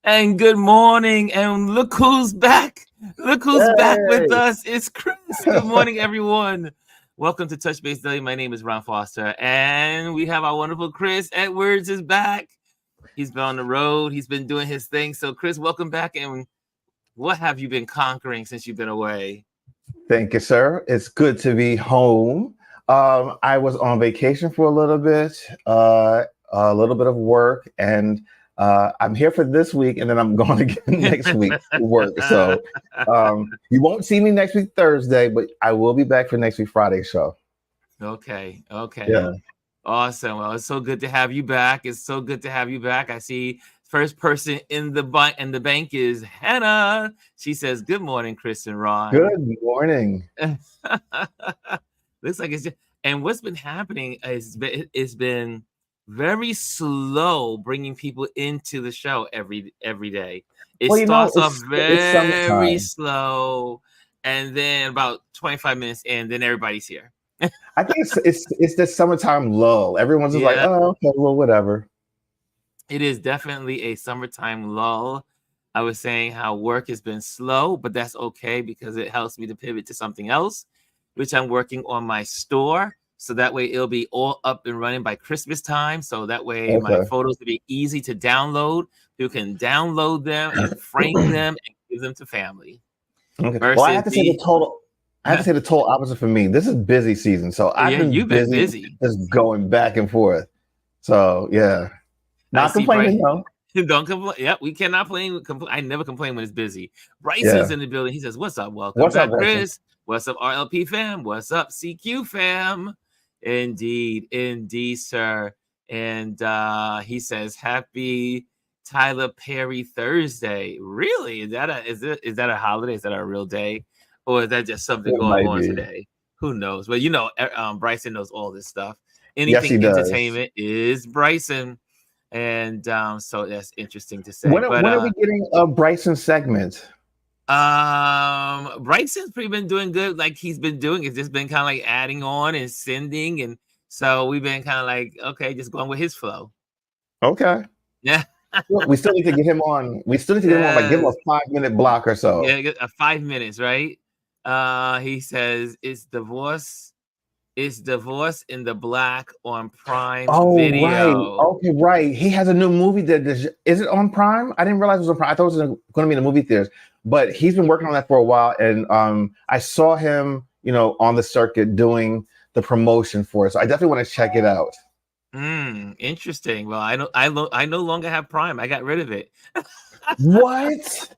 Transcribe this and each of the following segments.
And good morning. And look who's back. Look who's back with Hey. us. It's Chris. Good morning, everyone. Welcome to Touch Base Daily. My name is Ron Foster. And we have our wonderful Chris Edwards is back. He's been on the road. He's been doing his thing. So, Chris, welcome back. And what have you been conquering since you've been away? Thank you, sir. It's good to be home. I was on vacation for a little bit of work, and I'm here for this week, and then I'm going again next week to work. So you won't see me next week Thursday, but I will be back for next week Friday show. Okay. Yeah. Awesome. Well, it's so good to have you back. I see first person in the bank is Hannah. She says, "Good morning, Chris and Ron." Good morning. Looks like it's just, and what's been happening is it's been very slow bringing people into the show every day. It starts off it's very summertime. slow, and then about 25 minutes in, then everybody's here. I think it's the summertime lull. Everyone's just like, Yeah. oh, okay, well, whatever. It is definitely a summertime lull. I was saying how work has been slow, but that's okay because it helps me to pivot to something else, which I'm working on my store. So that way it'll be all up and running by Christmas time. So that way my Okay. photos will be easy to download. You can download them and frame them and give them to family. Okay. Versus Well, I have to say the total opposite for me. This is busy season, so I've been you've been busy busy. just going back and forth. So yeah, not complaining though. Don't complain. Yeah, we cannot complain. I never complain when it's busy. Bryson's in the building. He says, "What's up? Welcome What's back, up, Bryson? Chris. What's up, RLP fam? What's up, CQ fam?" Indeed, sir. And he says, "Happy Tyler Perry Thursday." Really? Is that a holiday? Is that a real day, or is that just something It going might on be. today? Who knows? Well, Bryson knows all this stuff. Yes, he Anything does. entertainment is Bryson. And so that's interesting to say. When are we getting a Bryson segment? Bryson's pretty been doing good. Like he's been doing, it's just been kind of like adding on and sending, and so we've been kind of like, okay, just going with his flow. Okay. Yeah. We still need to get him on. We still need to get him on. Like give him a 5-minute block or so. Yeah, 5 minutes, right? He says it's divorce. It's Divorce in the Black on Prime Video. Right. Okay, right. He has a new movie is it on Prime? I didn't realize it was on Prime. I thought it was going to be in the movie theaters. But he's been working on that for a while, and I saw him, on the circuit doing the promotion for it. So I definitely want to check it out. Interesting. Well, I no longer have Prime. I got rid of it. What?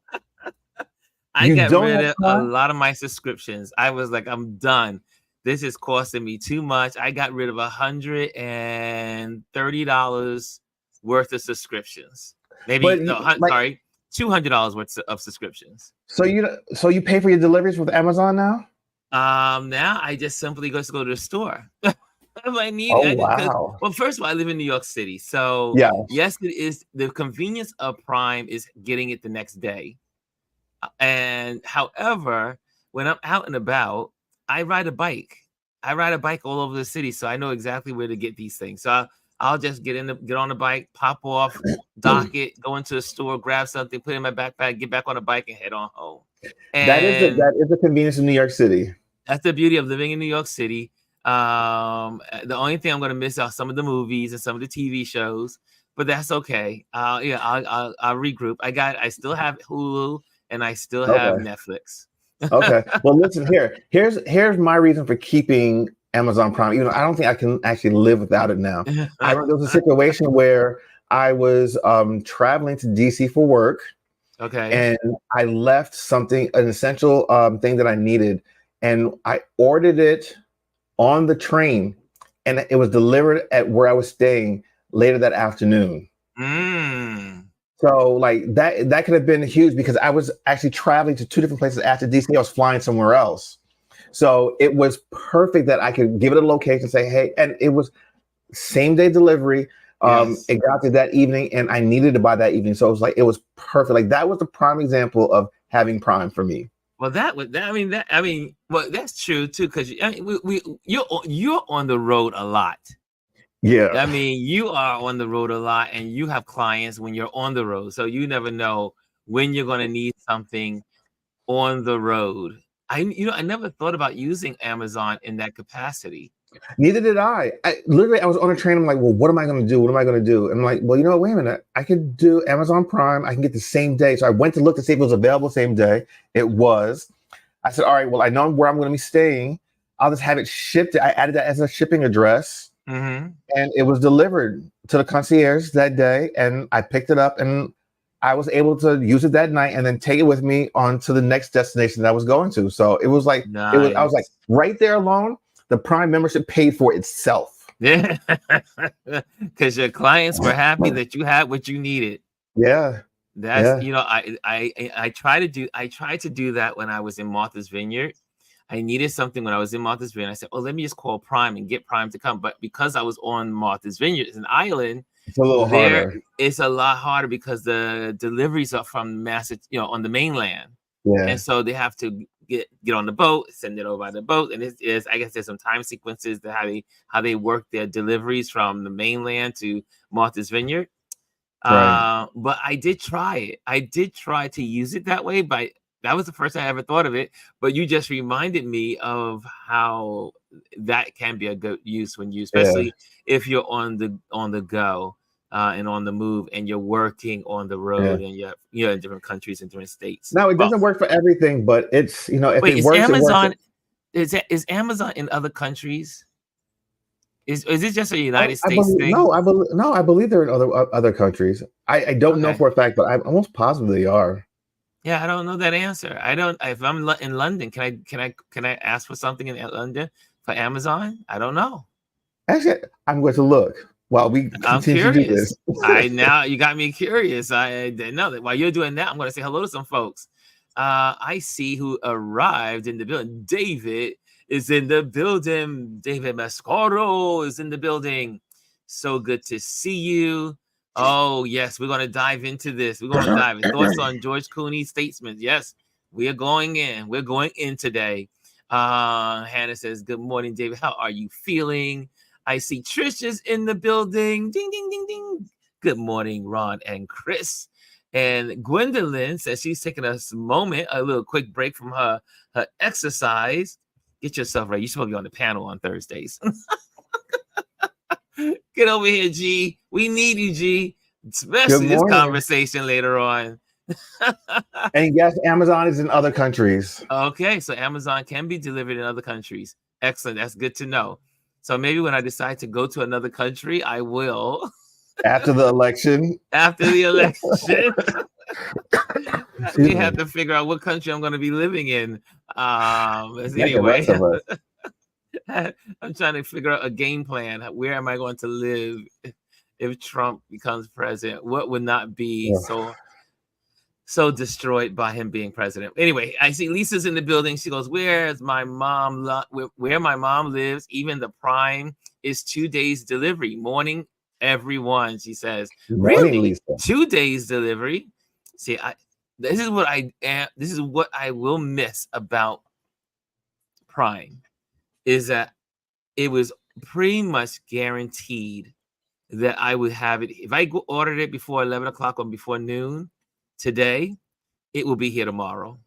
I got rid of a lot of my subscriptions. I was like, I'm done. This is costing me too much. I got rid of $130 worth of subscriptions. $200 worth of subscriptions. So you pay for your deliveries with Amazon now? Now I just simply go to the store. If I need it. Wow. Well, first of all, I live in New York City. So yes, it is. The convenience of Prime is getting it the next day. And however, when I'm out and about, I ride a bike. All over the city, so I know exactly where to get these things. So I'll just get on the bike, pop off, dock it, go into the store, grab something, put it in my backpack, get back on the bike, and head on home. And that is the convenience of New York City. That's the beauty of living in New York City. The only thing I'm going to miss are some of the movies and some of the TV shows, but that's okay. I'll regroup. I still have Hulu and I still have Netflix. Okay. Well, listen here. Here's my reason for keeping Amazon Prime. Even though I don't think I can actually live without it now. I remember there was a situation where I was traveling to DC for work. Okay. And I left an essential thing that I needed, and I ordered it on the train, and it was delivered at where I was staying later that afternoon. So like that could have been huge because I was actually traveling to 2 different places after DC. I was flying somewhere else. So it was perfect that I could give it a location, say, hey, and it was same day delivery. It got to that evening and I needed to buy that evening. So it was perfect. Like that was the prime example of having Prime for me. Well, well, that's true too. Cause you're on the road a lot. Yeah. I mean, you are on the road a lot, and you have clients when you're on the road, so you never know when you're going to need something on the road. I never thought about using Amazon in that capacity. Neither did I. I was on a train. I'm like, well, what am I going to do? What am I going to do? And I'm like, well, you know what? Wait a minute. I could do Amazon Prime. I can get the same day. So I went to look to see if it was available same day. It was. I said, all right, well, I know where I'm going to be staying. I'll just have it shipped. I added that as a shipping address, and it was delivered to the concierge that day. And I picked it up, and I was able to use it that night and then take it with me on to the next destination that I was going to. So it was like, nice. I was like, right there alone, the Prime membership paid for itself. Yeah, because your clients were happy that you had what you needed. Yeah, that's I try to do that when I was in Martha's Vineyard. I needed something when I was in Martha's Vineyard. I said, "Oh, let me just call Prime and get Prime to come." But because I was on Martha's Vineyard, it's an island. It's a little harder. It's a lot harder because the deliveries are from on the mainland. Yeah, and so they have to get on the boat, send it over by the boat, and I guess there's some time sequences to how they work their deliveries from the mainland to Martha's Vineyard. Right. But I did try it. I did try to use it that way, but that was the first time I ever thought of it. But you just reminded me of how that can be a good use when you, especially if you're on the go and on the move, and you're working on the road, and you're in different countries and different states. No, it doesn't work for everything, but it's if it works, Amazon, it works. Is Amazon in other countries? Is it just a United States thing? No, I believe they're in other countries. I don't know for a fact, but I'm almost positive they are. Yeah, I don't know that answer. I don't. If I'm in London, can I ask for something in London for Amazon? I don't know. Actually, I'm going to look while we continue to do this. Now you got me curious. I didn't know that. While you're doing that, I'm going to say hello to some folks. I see who arrived in the building. David is in the building. David Mascaro is in the building. So good to see you. Oh, yes, we're going to dive into this. We're going to dive in. Thoughts on George Clooney's statements. Yes, we are going in. We're going in today. Hannah says, good morning, David. How are you feeling? I see Trish is in the building. Ding, ding, ding, ding. Good morning, Ron and Chris. And Gwendolyn says she's taking a little quick break from her exercise. Get yourself ready. You're supposed to be on the panel on Thursdays. Get over here, G. We need you, G. Especially this conversation later on. And yes, Amazon is in other countries. Okay, so Amazon can be delivered in other countries. Excellent. That's good to know. So maybe when I decide to go to another country, I will. After the election. After the election. We have to figure out what country I'm going to be living in. Anyway. I'm trying to figure out a game plan. Where am I going to live if Trump becomes president? What would not be so destroyed by him being president? Anyway, I see Lisa's in the building. She goes, where my mom lives, even the Prime is 2 days delivery. Morning, everyone, she says. Really? Lisa. 2 days delivery? See, this is what I will miss about Prime. Is that it was pretty much guaranteed that I would have it. If I ordered it before 11 o'clock or before noon today, it will be here tomorrow.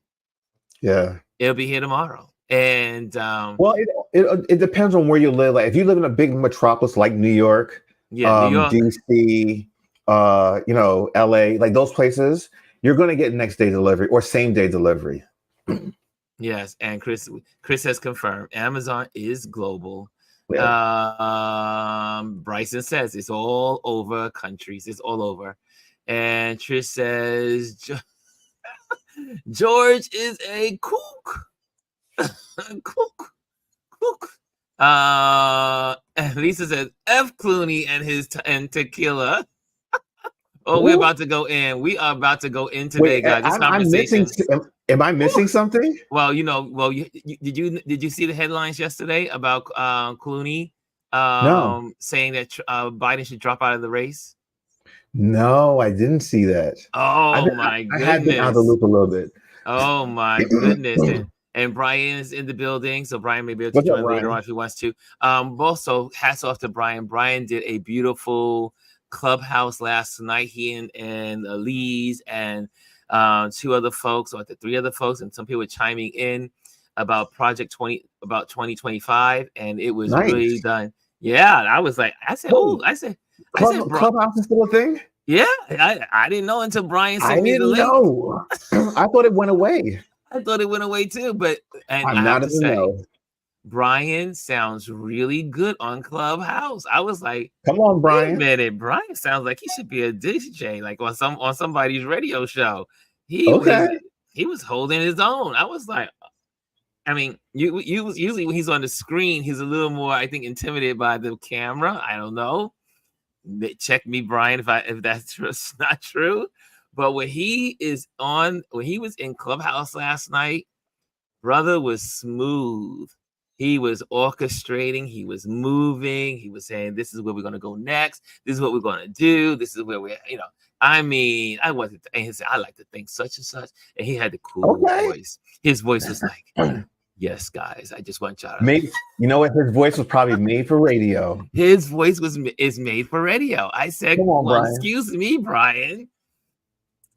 Yeah. It'll be here tomorrow. And well, it depends on where you live. Like if you live in a big metropolis like New York, New York. DC, LA, like those places, you're going to get next day delivery or same day delivery. Yes, and Chris has confirmed Amazon is global. Yeah. Bryson says it's all over countries. It's all over. And Trish says George is a kook. Kook. And Lisa says F Clooney and tequila. We're about to go in. We are about to go in today, guys. This conversation. Am I missing something? Well, did you see the headlines yesterday about Clooney saying that Biden should drop out of the race? No, I didn't see that. Oh my goodness! I have been out of the loop a little bit. Oh my goodness! And Brian is in the building, so Brian may be able to What's up, join later Brian? on if he wants to. Also, hats off to Brian. Brian did a beautiful clubhouse last night. He and Alieze and two other folks, or the three other folks, and some people were chiming in about Project 2025, and it was really Nice. done. Yeah, I was like, I said, Clubhouse is still a thing? Yeah, I didn't know until Brian sent me the link. Know. I thought it went away. I thought it went away too, but I'm I have not to say, know. Brian sounds really good on Clubhouse. I was like, come on, Brian. Wait a minute, Brian sounds like he should be a DJ, like on somebody's radio show. He was holding his own. I was like, I mean, usually when he's on the screen, he's a little more, I think, intimidated by the camera. I don't know. Check me, Brian, if that's not true. But when he was in Clubhouse last night, brother was smooth. He was orchestrating. He was moving. He was saying, "This is where we're going to go next. This is what we're going to do. This is where we're, I mean, I wasn't. And he said, I like to think such and such." And he had the cool voice. His voice was like, "Yes, guys, I just want y'all to." You know what? His voice was probably made for radio. His voice is made for radio. I said, "Come on, Brian. Excuse me, Brian."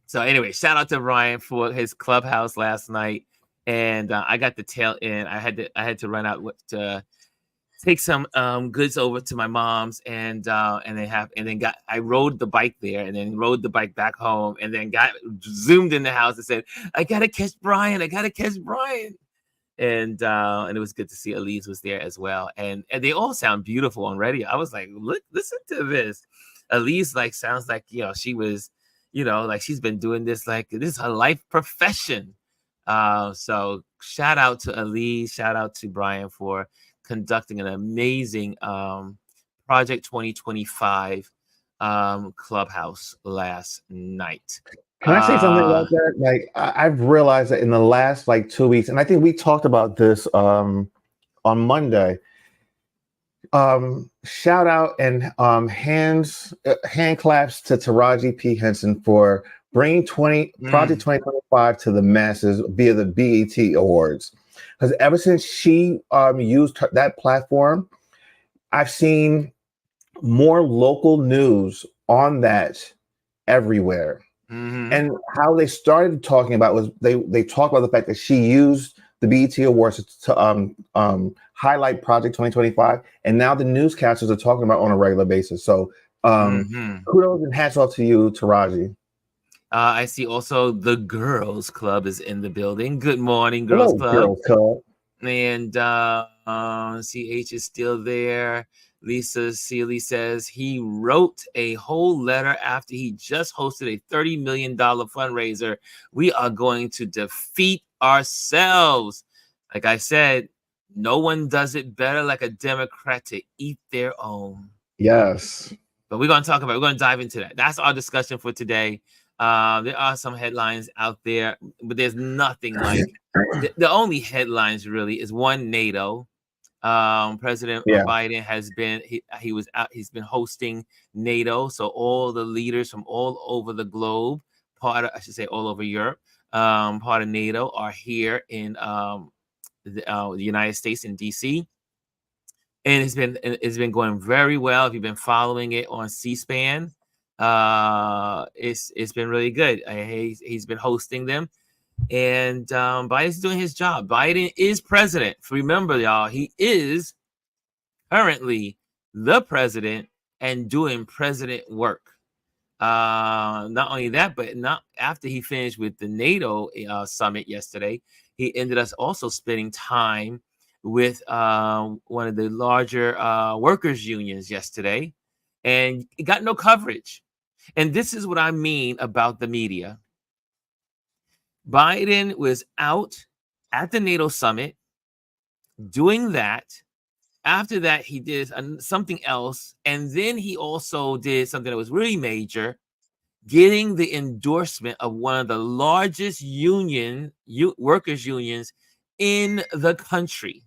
So anyway, shout out to Brian for his Clubhouse last night, and I got the tail end. I had to run out to take some goods over to my mom's, and then I rode the bike there, and then rode the bike back home, and then zoomed in the house and said, "I gotta catch Brian. I gotta catch Brian." And it was good to see Alieze was there as well, and they all sound beautiful on radio. I was like, listen to this. Alieze sounds like she was, like she's been doing this, like this is her life profession. So shout out to Alieze, shout out to Brian for conducting an amazing Project 2025 Clubhouse last night. Can I say something about that? Like, I've realized that in the last 2 weeks, and I think we talked about this on Monday. Shout out and hand claps to Taraji P. Henson for bringing Project 2025 to the masses via the BET Awards. Because ever since she used that platform, I've seen more local news on that everywhere. Mm-hmm. And how they started talking about was they talked about the fact that she used the BET Awards to highlight Project 2025, and now the newscasters are talking about it on a regular basis. So kudos and hats off to you, Taraji. I see also the Girls Club is in the building. Good morning, Girls Club. Girls Club. And CH is still there. Lisa Seeley says he wrote a whole letter after he just hosted a $30 million fundraiser. We are going to defeat ourselves. Like I said, no one does it better like a Democrat to eat their own. Yes. But we're going to dive into that. That's our discussion for today. There are some headlines out there, but there's nothing like the only headlines really is one, NATO. President Biden has been he's been hosting NATO, so all the leaders from all over the globe, all over Europe, part of NATO are here in the United States in DC, and it's been going very well. If you've been following it on C-SPAN, it's been really good. He's been hosting them. And Biden's doing his job. Biden is president. Remember, y'all, he is currently the president and doing president work. Not only that, but not after he finished with the NATO summit yesterday, he ended up also spending time with one of the larger workers' unions yesterday, and he got no coverage. And this is what I mean about the media. Biden was out at the NATO summit doing that. After that, he did something else. And then he also did something that was really major, getting the endorsement of one of the largest workers' unions in the country.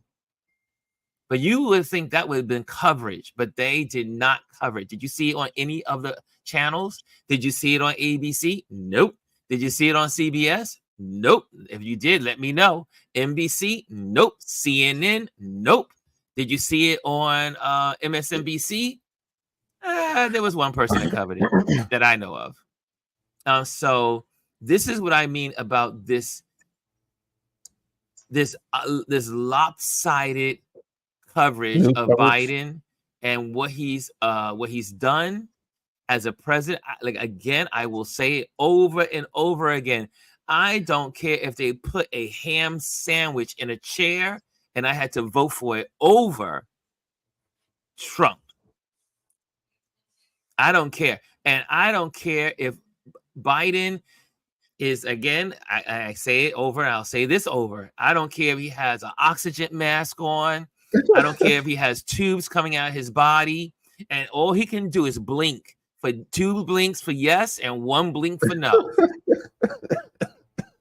But you would think that would have been coverage, but they did not cover it. Did you see it on any of the channels? Did you see it on ABC? Nope. Did you see it on CBS? Nope. If you did, let me know. NBC? Nope. CNN? Nope. Did you see it on MSNBC? There was one person that covered it that I know of. So this is what I mean about this lopsided coverage of Biden and what he's done as a president. Like, again, I will say it over and over again. I don't care if they put a ham sandwich in a chair and I had to vote for it over Trump. I don't care. And I don't care if Biden is, again, I say it over and I'll say this over. I don't care if he has an oxygen mask on. I don't care if he has tubes coming out of his body. And all he can do is blink. For 2 blinks for yes and 1 blink for no.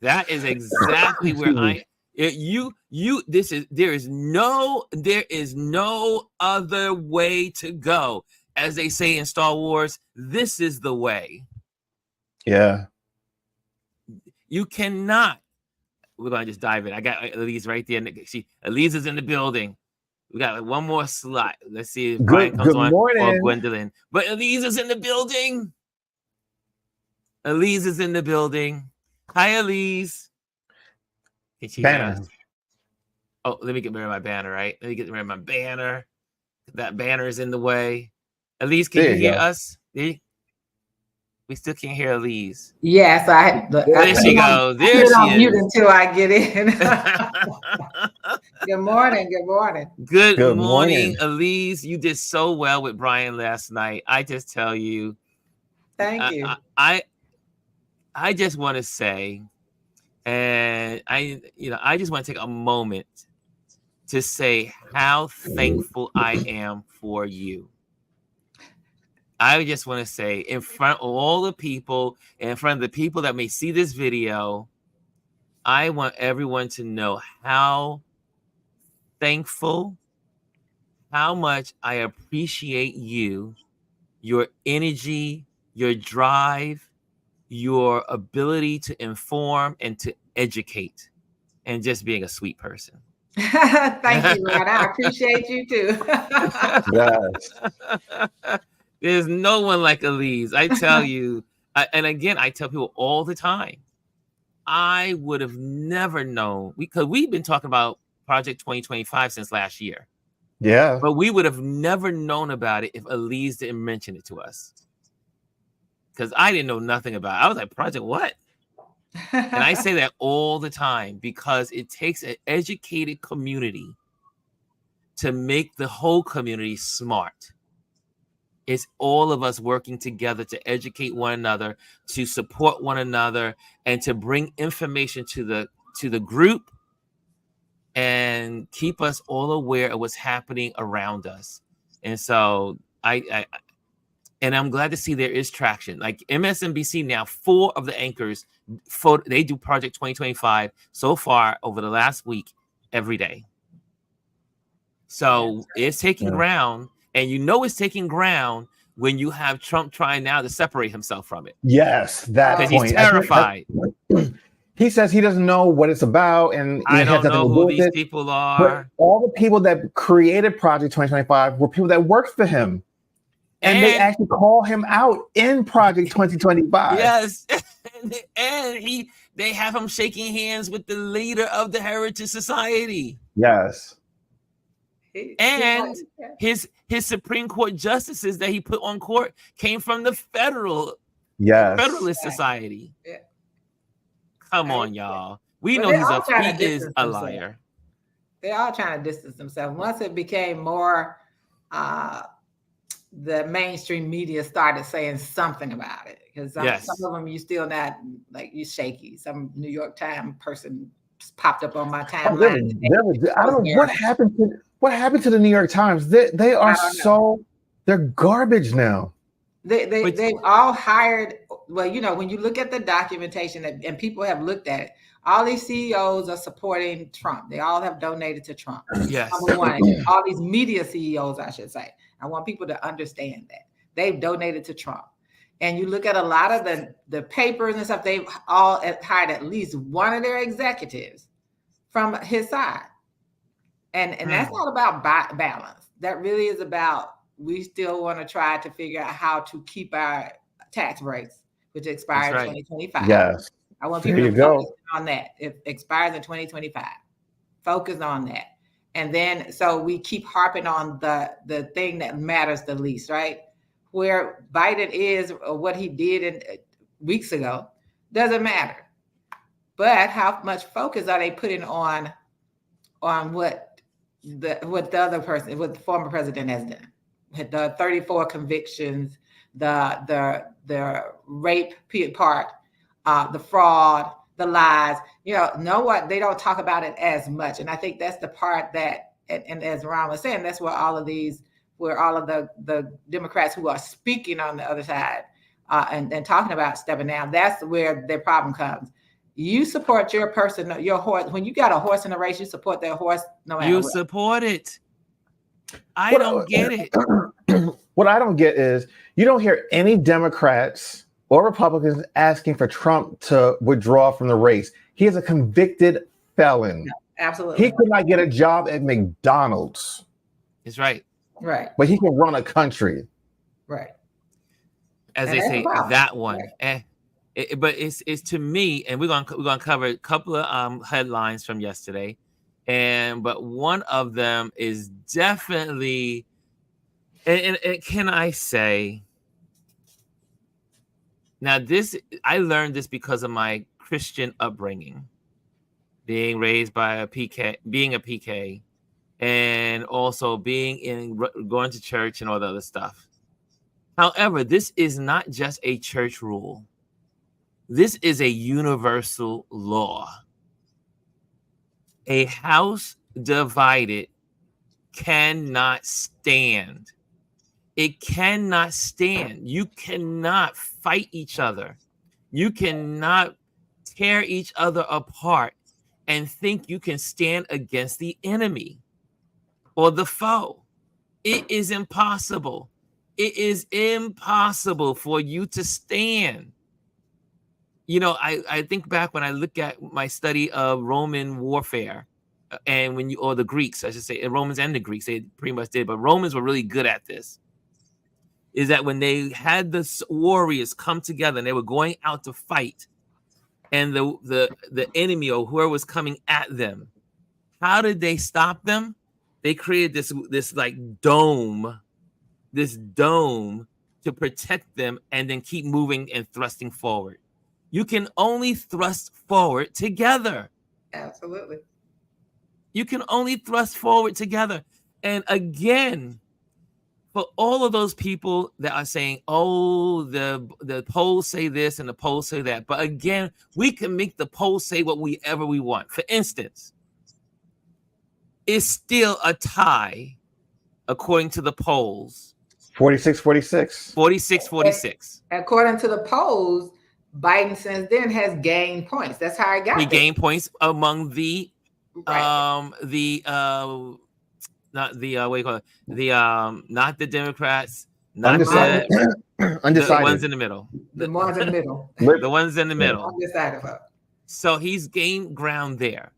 That is exactly where there is no other way to go. As they say in Star Wars, this is the way. Yeah. You cannot. We're going to just dive in. I got Alieze right there. Alieze is in the building. We got one more slot. Let's see if Brian comes on or Gwendolyn. But Alieze is in the building. Alieze is in the building. Hi, Alieze. Banner. Oh, let me get rid of my banner, right? Let me get rid of my banner. That banner is in the way. Alieze, can you hear us? We still can't hear Alieze. Yes, there she goes. There she is. Mute until I get in. Good morning. Good morning. Good morning, Alieze. You did so well with Brian last night. I just tell you. Thank you. I just want to say, and I just want to take a moment to say how thankful I am for you. I just want to say, in front of all the people, in front of the people that may see this video, I want everyone to know how thankful, how much I appreciate you, your energy, your drive, your ability to inform and to educate, and just being a sweet person. Thank you, Rod. I appreciate you too. Yes. There's no one like Alieze. I tell you, and again, I tell people all the time, I would have never known, because we've been talking about Project 2025 since last year. Yeah. But we would have never known about it if Alieze didn't mention it to us. Because I didn't know nothing about it. I was like, Project what? And I say that all the time because it takes an educated community to make the whole community smart. It's all of us working together to educate one another, to support one another, and to bring information to the group and keep us all aware of what's happening around us. And so I'm glad to see there is traction. Like MSNBC now, 4 of the anchors, they do Project 2025 so far over the last week every day. So it's taking ground, and it's taking ground when you have Trump trying now to separate himself from it. Yes, that point. Because he's terrified. He says he doesn't know what it's about, and I don't know who these people are. But all the people that created Project 2025 were people that worked for him. And they actually call him out in Project 2025. Yes. And they have him shaking hands with the leader of the Heritage Society. Yes. And his Supreme Court justices that he put on court came from the Federalist Society. Yeah. Come on, y'all. We know he is a liar. They're all trying to distance themselves. Once it became more the mainstream media started saying something about it, because some of them you still not, like, you shaky. Some New York Times person popped up on my timeline. I don't know what happened to the New York Times. They are they're garbage now. They've all hired. Well, when you look at the documentation and people have looked at it, all these CEOs are supporting Trump. They all have donated to Trump. Yes. Number one, all these media CEOs, I should say. I want people to understand that they've donated to Trump. And you look at a lot of the papers and stuff, they've all hired at least one of their executives from his side. And that's not about balance. That really is about, we still want to try to figure out how to keep our tax breaks, which expire in 2025. Yes. I want people to focus on that. It expires in 2025. Focus on that. And then, so we keep harping on the thing that matters the least, right? Where Biden is, or what he did weeks ago, doesn't matter. But how much focus are they putting on what the other person, what the former president has done? The 34 convictions, the rape part, the fraud, the lies. They don't talk about it as much. And I think that's the part that, and as Ron was saying, that's where all of the Democrats who are speaking on the other side and talking about stepping down, that's where their problem comes. You support your person, your horse. When you got a horse in a race, you support that horse no matter what. You support it. I don't get it. What I don't get is you don't hear any Democrats or Republicans asking for Trump to withdraw from the race. He is a convicted felon. No, absolutely. He could not get a job at McDonald's. It's right. Right. But he can run a country. Right. As they say, that one. Right. But it's to me, and we're gonna cover a couple of headlines from yesterday, but one of them is definitely, and can I say, now I learned this because of my Christian upbringing, being raised by being a PK, and also going to church and all the other stuff. However, this is not just a church rule. This is a universal law. A house divided cannot stand. It cannot stand. You cannot fight each other. You cannot tear each other apart and think you can stand against the enemy or the foe. It is impossible. It is impossible for you to stand. I think back when I look at my study of Roman warfare, and or the Greeks, I should say, and Romans and the Greeks, they pretty much did, but Romans were really good at this. Is that when they had the warriors come together and they were going out to fight, and the enemy or whoever was coming at them, how did they stop them? They created this like dome, to protect them, and then keep moving and thrusting forward. You can only thrust forward together. Absolutely. You can only thrust forward together. And again, for all of those people that are saying, oh, the polls say this and the polls say that. But again, we can make the polls say whatever we want. For instance, it's still a tie, according to the polls. 46-46. 46-46. According to the polls, Biden since then has gained points. That's how I got. He gained points among the not the what do you call it? Not the Democrats, not undecided. The ones in the middle. The ones in the middle. The ones in the middle. Undecided. So he's gained ground there.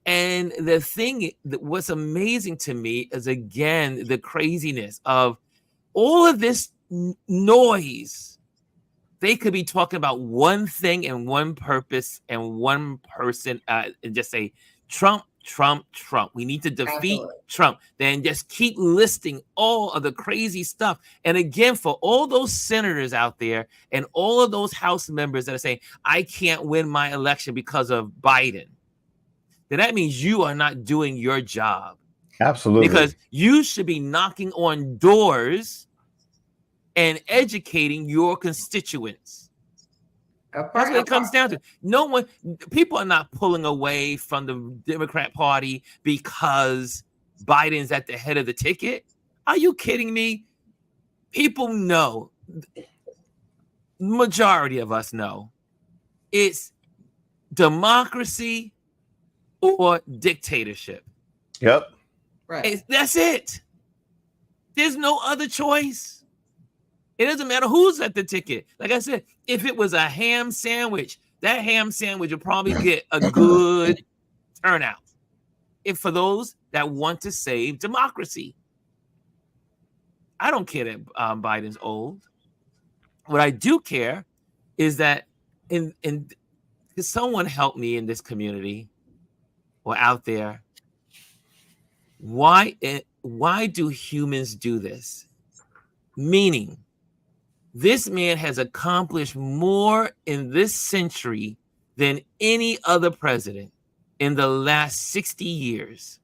And the thing, what's amazing to me is, again, the craziness of all of this noise. They could be talking about one thing and one purpose and one person, and just say, Trump, Trump, Trump. We need to defeat Trump. Then just keep listing all of the crazy stuff. And again, for all those senators out there and all of those House members that are saying, I can't win my election because of Biden, then that means you are not doing your job. Absolutely. Because you should be knocking on doors and educating your constituents. That's what it comes down to. People are not pulling away from the Democrat Party because Biden's at the head of the ticket. Are you kidding me? People know, majority of us know, it's democracy or dictatorship. Yep. Right. That's it. There's no other choice. It doesn't matter who's at the ticket. Like I said, if it was a ham sandwich, that ham sandwich would probably get a good turnout. If for those that want to save democracy. I don't care that Biden's old. What I do care is that in someone help me in this community or out there. Why do humans do this? Meaning, this man has accomplished more in this century than any other president in the last 60 years.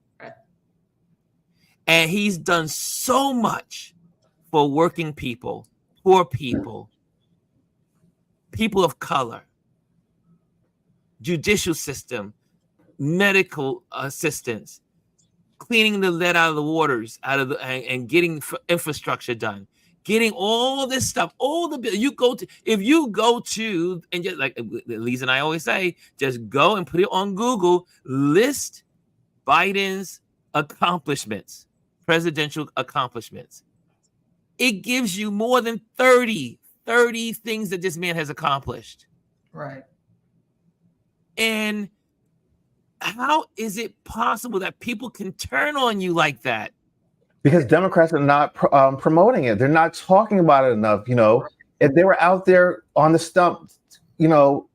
And he's done so much for working people, poor people, people of color, judicial system, medical assistance, cleaning the lead out of the waters, and getting infrastructure done, getting all this stuff, all the if you go to and just like Alieze and I always say, just go and put it on Google, list Biden's accomplishments, presidential accomplishments. It gives you more than 30 things that this man has accomplished. Right. And how is it possible that people can turn on you like that? Because Democrats are not promoting it. They're not talking about it enough. You know, if they were out there on the stump, you know,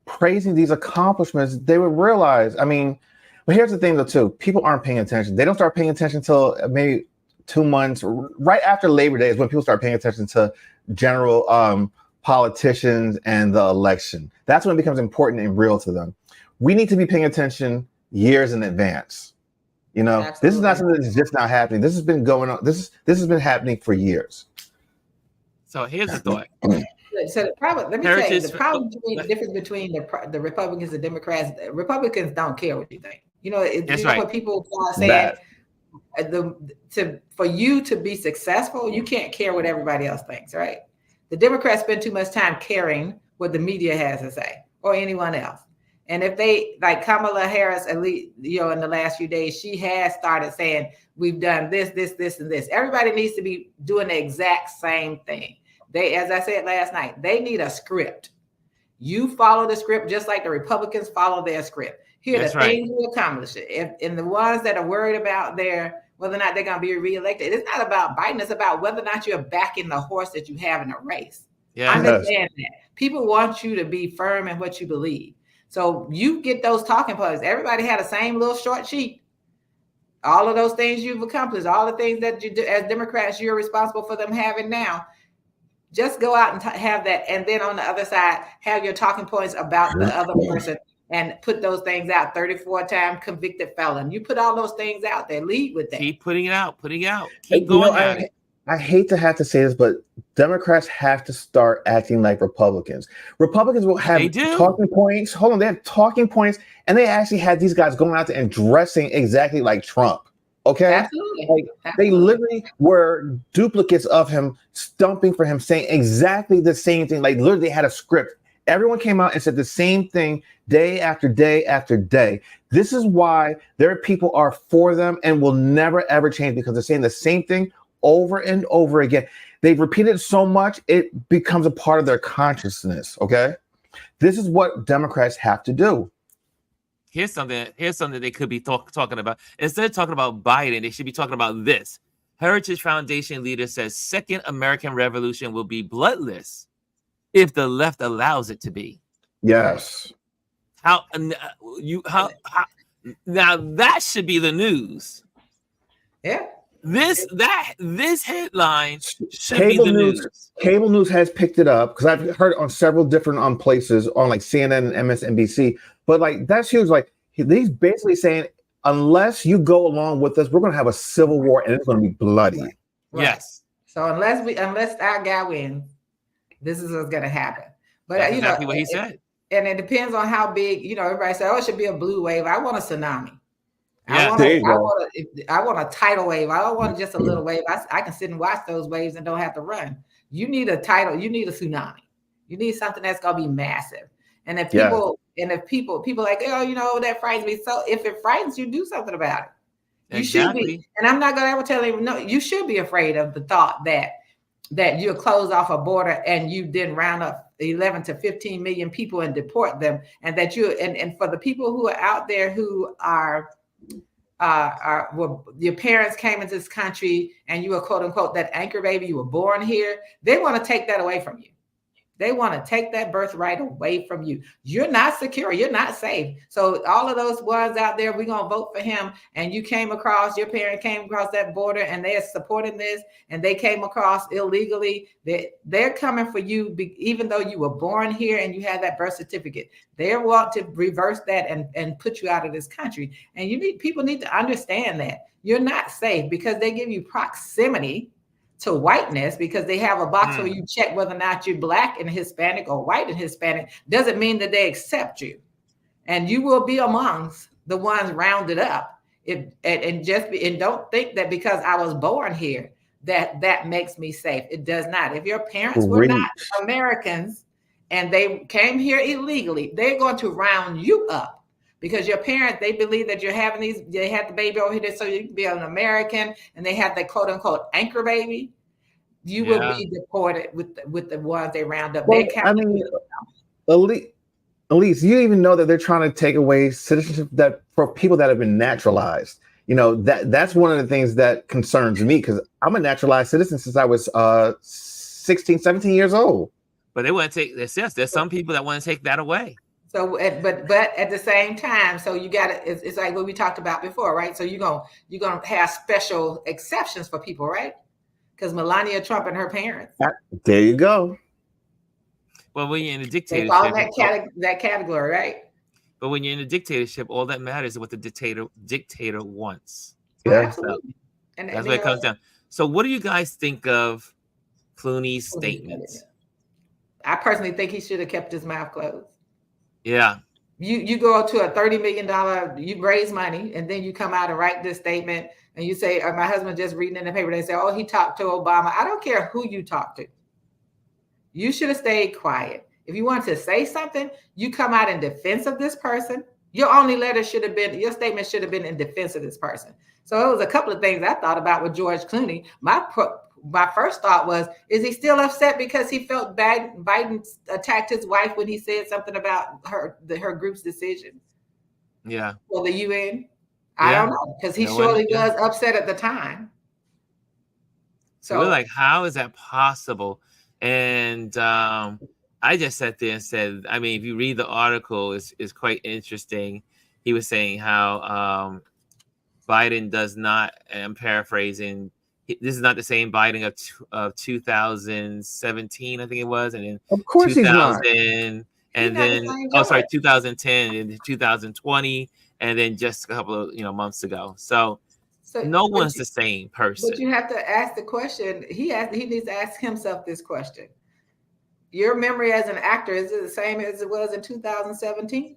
praising these accomplishments, they would realize. I mean, but here's the thing, though, too. People aren't paying attention. They don't start paying attention until maybe 2 months, right after Labor Day is when people start paying attention to general politicians and the election. That's when it becomes important and real to them. We need to be paying attention years in advance. You know, Absolutely. This is not something that's just now happening. This has been going on. This has been happening for years. So here's the thought. So the problem, let me tell you, the difference between the Republicans and Democrats. Republicans don't care what you think. You know, that's right. What people are saying. For you to be successful, you can't care what everybody else thinks, right? The Democrats spend too much time caring what the media has to say or anyone else. And if they, like Kamala Harris, at least, you know, in the last few days, she has started saying, we've done this, and this. Everybody needs to be doing the exact same thing. They, as I said last night, they need a script. You follow the script just like the Republicans follow their script. Here are the things you accomplish. And the ones that are worried about whether or not they're going to be reelected, it's not about Biden. It's about whether or not you're backing the horse that you have in a race. Yeah, understand that. People want you to be firm in what you believe. So you get those talking points. Everybody had the same little short sheet. All of those things you've accomplished, all the things that you do as Democrats, you're responsible for them having now. Just go out and have that. And then on the other side, have your talking points about the other person and put those things out. 34-time convicted felon. You put all those things out there. Lead with that. Keep putting it out. Keep going at it. I hate to have to say this, but Democrats have to start acting like Republicans. Republicans will have talking points. Hold on, they have talking points, and they actually had these guys going out there and dressing exactly like Trump. Okay, absolutely. They literally were duplicates of him, stumping for him, saying exactly the same thing. Like literally, they had a script. Everyone came out and said the same thing day after day after day. This is why their people are for them and will never ever change, because they're saying the same thing over and over again. They've repeated it so much, it becomes a part of their consciousness. Okay. This is what Democrats have to do. Here's something they could be talking about. Instead of talking about Biden, they should be talking about this. Heritage Foundation leader says second American Revolution will be bloodless if the left allows it to be. Yes. How now that should be the news. Yeah. This headline should be the news. Cable news has picked it up because I've heard it on several different places on like CNN and MSNBC. But like that's huge. Like he's basically saying, unless you go along with us, we're going to have a civil war and it's going to be bloody. Right. Yes. So unless our guy wins, this is what's going to happen. But that's exactly what he said. And it depends on how big. You know, everybody said, "Oh, it should be a blue wave." I want a tsunami. Yeah. I want a tidal wave. I don't want just a little wave. I can sit and watch those waves and don't have to run. You need a tidal. You need a tsunami. You need something that's going to be massive. And if people like, oh, you know, that frightens me. So if it frightens you, do something about it. You should be. And I'm not going to ever tell you, no, you should be afraid of the thought that that you close off a border and you then round up 11 to 15 million people and deport them, and that you and for the people who are out there who are well, your parents came into this country and you were quote unquote that anchor baby, you were born here, they want to take that away from you. They want to take that birthright away from you. You're not secure. You're not safe. So all of those ones out there, we're going to vote for him. And you came across, your parent came across that border and they are supporting this, and they came across illegally. They're coming for you, even though you were born here and you had that birth certificate. They want to reverse that and put you out of this country. And people need to understand that you're not safe because they give you proximity to whiteness, because they have a box where you check whether or not you're Black and Hispanic or white and Hispanic. Doesn't mean that they accept you, and you will be amongst the ones rounded up. And don't think that because I was born here that makes me safe. It does not. If your parents were not Americans and they came here illegally, they're going to round you up. Because your parents, they believe that you're having they had the baby over here so you can be an American, and they have the quote unquote anchor baby. You will be deported with the ones they round up. Well, I mean, Alieze, you even know that they're trying to take away citizenship that for people that have been naturalized. You know, that's one of the things that concerns me, because I'm a naturalized citizen since I was 16, 17 years old. But they want to take this. Yes, there's some people that want to take that away. So, but at the same time, so you got to, it's like what we talked about before, right? So you're gonna have special exceptions for people, right? Because Melania Trump and her parents. There you go. Well, when you're in a dictatorship, they fall in that category, right? But when you're in a dictatorship, all that matters is what the dictator wants. Yeah, absolutely. And that's what it comes down. So, what do you guys think of Clooney's statements? I personally think he should have kept his mouth closed. Yeah. You go to a $30 million, you raise money, and then you come out and write this statement, and you say, my husband just reading in the paper, they say, oh, he talked to Obama. I don't care who you talk to. You should have stayed quiet. If you want to say something, you come out in defense of this person. Your statement should have been in defense of this person. So it was a couple of things I thought about with George Clooney. My first thought was, is he still upset because he felt Biden attacked his wife when he said something about her group's decision? Yeah. For the UN? I don't know, because he surely was upset at the time. So we're like, how is that possible? And I just sat there and said, I mean, if you read the article, it's quite interesting. He was saying how Biden does not, I'm paraphrasing, this is not the same Biden of 2017, I think it was, and then of course 2000, and then 2010 and 2020, and then just a couple of months ago. So no one's the same person. But you have to ask the question. He needs to ask himself this question: your memory as an actor, is it the same as it was in 2017?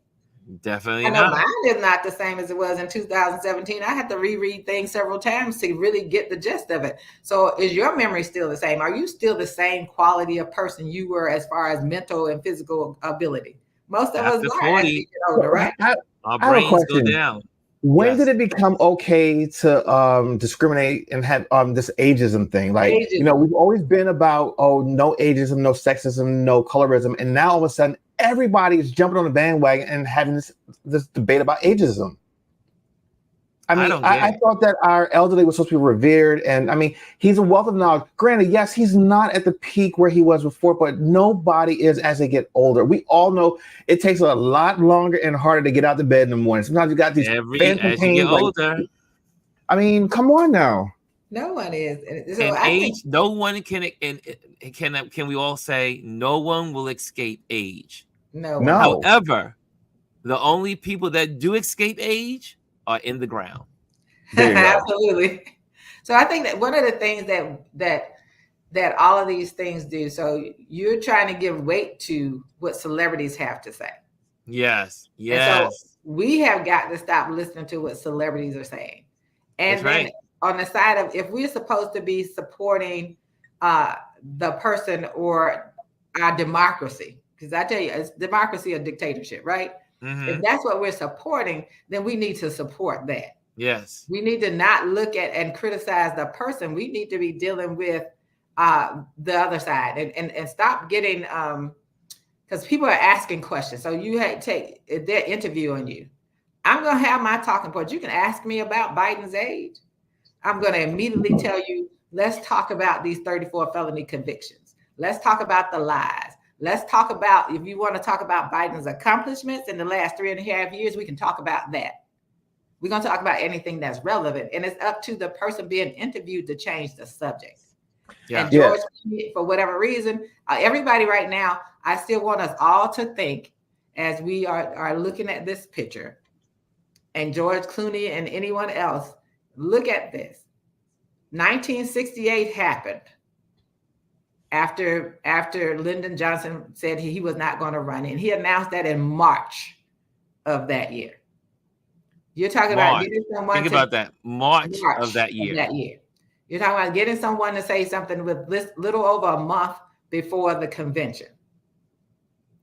Definitely not. Mine is not the same as it was in 2017. I had to reread things several times to really get the gist of it. So is your memory still the same? Are you still the same quality of person you were as far as mental and physical ability? Most of us are as we get older, right? Our brains go down. When did it become okay to discriminate and have this ageism thing? Like, we've always been about, no ageism, no sexism, no colorism. And now all of a sudden, everybody is jumping on the bandwagon and having this debate about ageism. I mean, I thought that our elderly was supposed to be revered. And I mean, he's a wealth of knowledge. Granted, yes, he's not at the peak where he was before, but nobody is as they get older. We all know it takes a lot longer and harder to get out of bed in the morning. Sometimes you got these as you get older. I mean, come on now. No one is. So age, no one can we all say no one will escape age? No. However, the only people that do escape age are in the ground. Absolutely. So I think that one of the things that all of these things do, so you're trying to give weight to what celebrities have to say. Yes. And so we have got to stop listening to what celebrities are saying. And then on the side of, if we're supposed to be supporting the person or our democracy, because I tell you, it's democracy or dictatorship, right? Mm-hmm. If that's what we're supporting, then we need to support that. Yes. We need to not look at and criticize the person. We need to be dealing with the other side and stop getting because people are asking questions. So you they're interviewing you. I'm going to have my talking points. You can ask me about Biden's age. I'm going to immediately tell you, let's talk about these 34 felony convictions. Let's talk about the lies. Let's talk about, if you want to talk about Biden's accomplishments in the last 3.5 years, we can talk about that. We're going to talk about anything that's relevant. And it's up to the person being interviewed to change the subject. Yeah. And George, for whatever reason, everybody right now, I still want us all to think as we are looking at this picture, and George Clooney and anyone else, look at this. 1968 happened after Lyndon Johnson said he was not going to run, and he announced that in March of that year. You're talking about getting someone think about that. March of that year. You're talking about getting someone to say something with little over a month before the convention.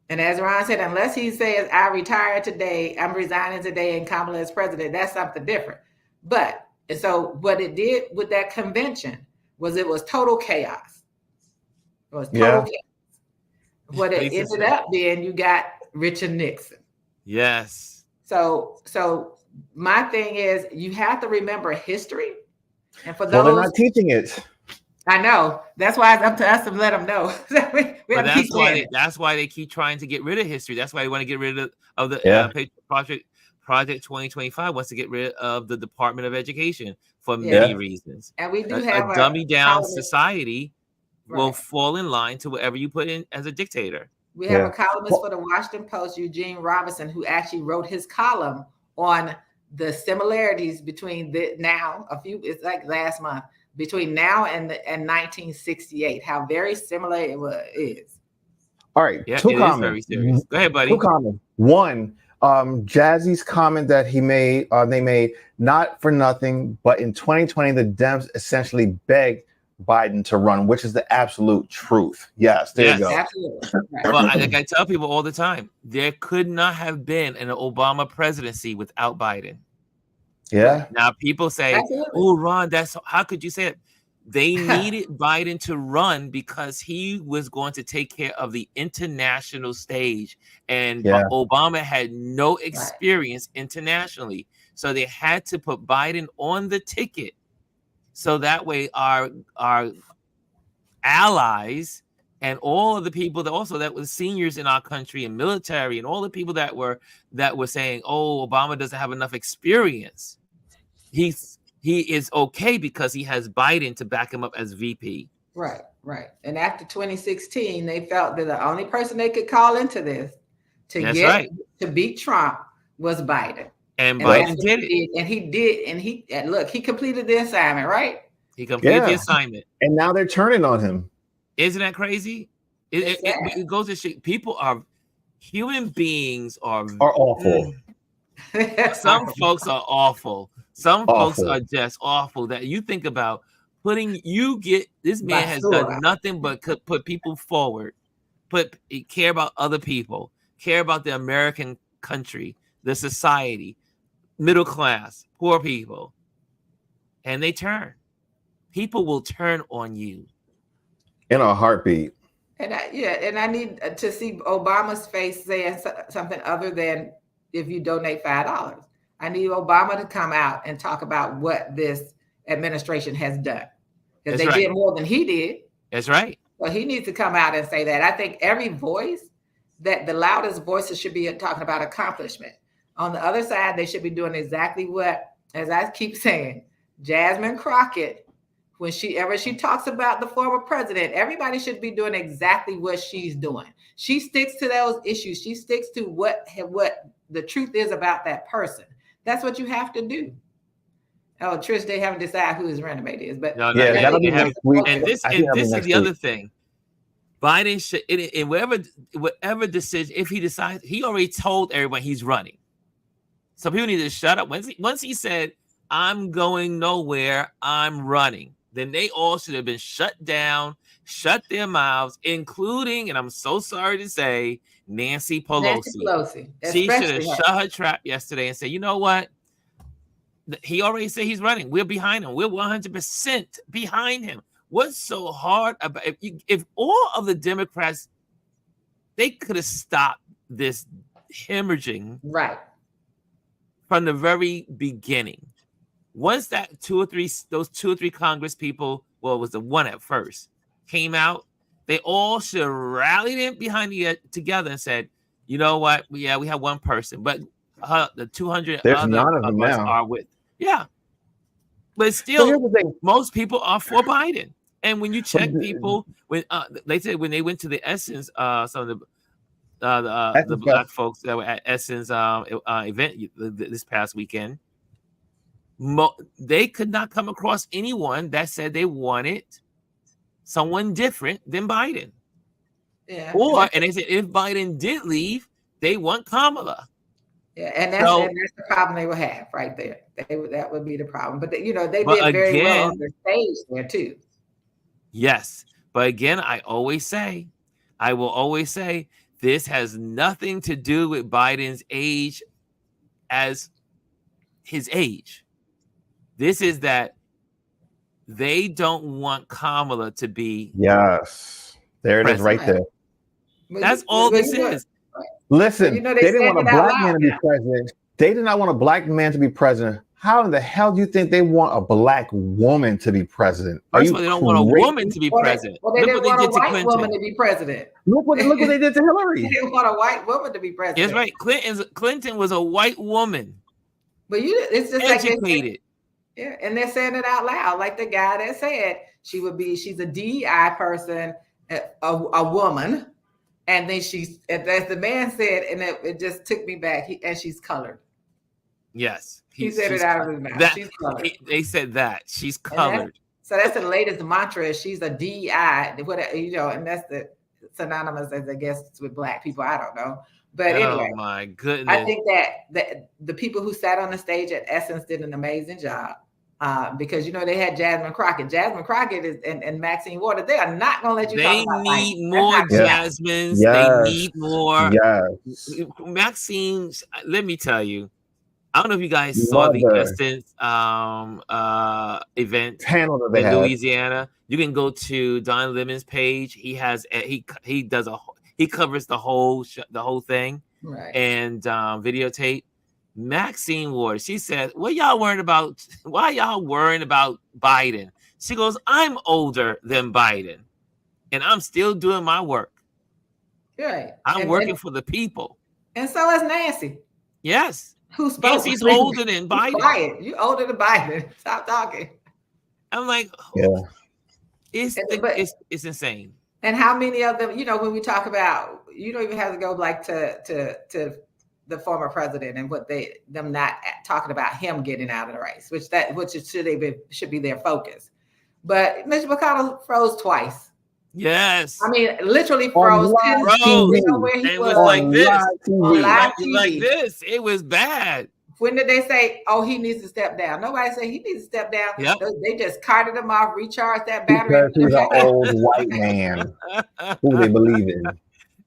And as Ron said, unless he says, I retire today, I'm resigning today, and Kamala is president, that's something different. But so what it did with that convention was it was total chaos. It was total chaos. What it ended up being, you got Richard Nixon. Yes. So my thing is, you have to remember history. And for those, well, they're not teaching it. I know. That's why it's up to us to let them know. That's why they keep trying to get rid of history. That's why they want to get rid of the Project 2025 wants to get rid of the Department of Education for many reasons. And we do have a dummy down society will fall in line to whatever you put in as a dictator. We have a columnist for the Washington Post, Eugene Robinson, who actually wrote his column on the similarities between it's like last month, between now and 1968, how very similar it is. All right, two comments. Very serious. Go ahead, buddy. Two comments. One, Jazzy's comment that they made, not for nothing, but in 2020, the Dems essentially begged Biden to run, which is the absolute truth. Yes, there you go. Absolutely. Well, like I tell people all the time, there could not have been an Obama presidency without Biden. Yeah. Now people say, "Oh, Ron, how could you say it?" They needed Biden to run because he was going to take care of the international stage, and Obama had no experience internationally, so they had to put Biden on the ticket, so that way our allies and all of the people that were seniors in our country and military and all the people that were saying, "Oh, Obama doesn't have enough experience." He is okay because he has Biden to back him up as VP. Right. And after 2016, they felt that the only person they could call into this to beat Trump was Biden. And Biden did it. And he did. And he completed the assignment, right? He completed the assignment. And now they're turning on him. Isn't that crazy? It goes to show human beings are awful. Some folks are awful. Some folks are just awful that you think about this man has done nothing but put people forward, care about other people, care about the American country, the society, middle class, poor people. And they turn. People will turn on you. In a heartbeat. And I need to see Obama's face saying something other than if you donate $5. I need Obama to come out and talk about what this administration has done. Because they did more than he did. That's right. So he needs to come out and say that. I think every voice, that the loudest voices should be talking about accomplishment. On the other side, they should be doing exactly what, as I keep saying, Jasmine Crockett, whenever she talks about the former president, everybody should be doing exactly what she's doing. She sticks to those issues. She sticks to what the truth is about that person. That's what you have to do. Oh, Trish, they haven't decided who his running mate is, but that'll be next week. And this is the other thing. Biden should, in whatever decision, if he decides, he already told everyone he's running. So people need to shut up. Once he said, "I'm going nowhere, I'm running," then they all should have been shut down, shut their mouths, including, and I'm so sorry to say, Nancy Pelosi. She should have shut her trap yesterday and said, "You know what? He already said he's running. We're behind him. We're 100% behind him. what's so hard about if all of the Democrats, they could have stopped this hemorrhaging right from the very beginning. Once that those two or three Congress people, well, it was the one at first, came out, they all should have rallied in behind together and said, you know what? We have one person, but the 200 There's other none of of them us now. are with. Yeah. But So still, here's the thing. most people are for Biden. And when you check people, when they said when they went to the Essence, some of the Black folks that were at Essence event this past weekend, they could not come across anyone that said they wanted someone different than Biden. Yeah. And they said if Biden did leave, they want Kamala. Yeah, and that's the problem they will have right there. That would be the problem. But they did very well on the stage there too. Yes, but again, I will always say, this has nothing to do with Biden's age as his age. This is that they don't want Kamala to be. Yes, there it is, right there. That's all this is. Listen, they didn't want a black man to be president. They did not want a black man to be president. How in the hell do you think they want a black woman to be president? First of all, they don't want a woman to be president. Well, they didn't want a white woman to be president. Look what they did to Hillary. They didn't want a white woman to be president. That's right. Clinton was a white woman. But it's just educated. Yeah, and they're saying it out loud, like the guy that said she's a DEI person, a woman. And then as the man said, and it just took me back, and she's colored. Yes. He said it out of his mouth. She's colored. They said that. She's colored. So that's the latest mantra. She's a DEI, and that's the synonymous, as I guess, with black people. I don't know. But anyway. Oh, my goodness. I think that the people who sat on the stage at Essence did an amazing job. Because they had Jasmine Crockett. Jasmine Crockett and Maxine Waters. They are not going to let you. They need more Jasmines. Yes. They need more. Yes. Maxine. Let me tell you. I don't know if you guys saw the Essence event panel that they in had. Louisiana. You can go to Don Lemon's page. He has he covers the whole thing, right? And videotape. Maxine Waters, she said, why y'all worrying about Biden? She goes, I'm older than Biden, and I'm still doing my work. Right. I'm working for the people. And so is Nancy. Yes. Who's supposed Nancy's older than Biden. Quiet. You older than Biden. Stop talking. I'm like, yeah. It's insane. And how many of them, when we talk about, you don't even have to go like to the former president and them not talking about him getting out of the race, which should be their focus. But Mitch McConnell froze twice. Yes. I mean, literally froze. It was like this. Like this. It was bad. When did they say, oh, he needs to step down? Nobody said he needs to step down. Yep. They just carted him off, recharged that battery. Because he's an old white man who they believe in.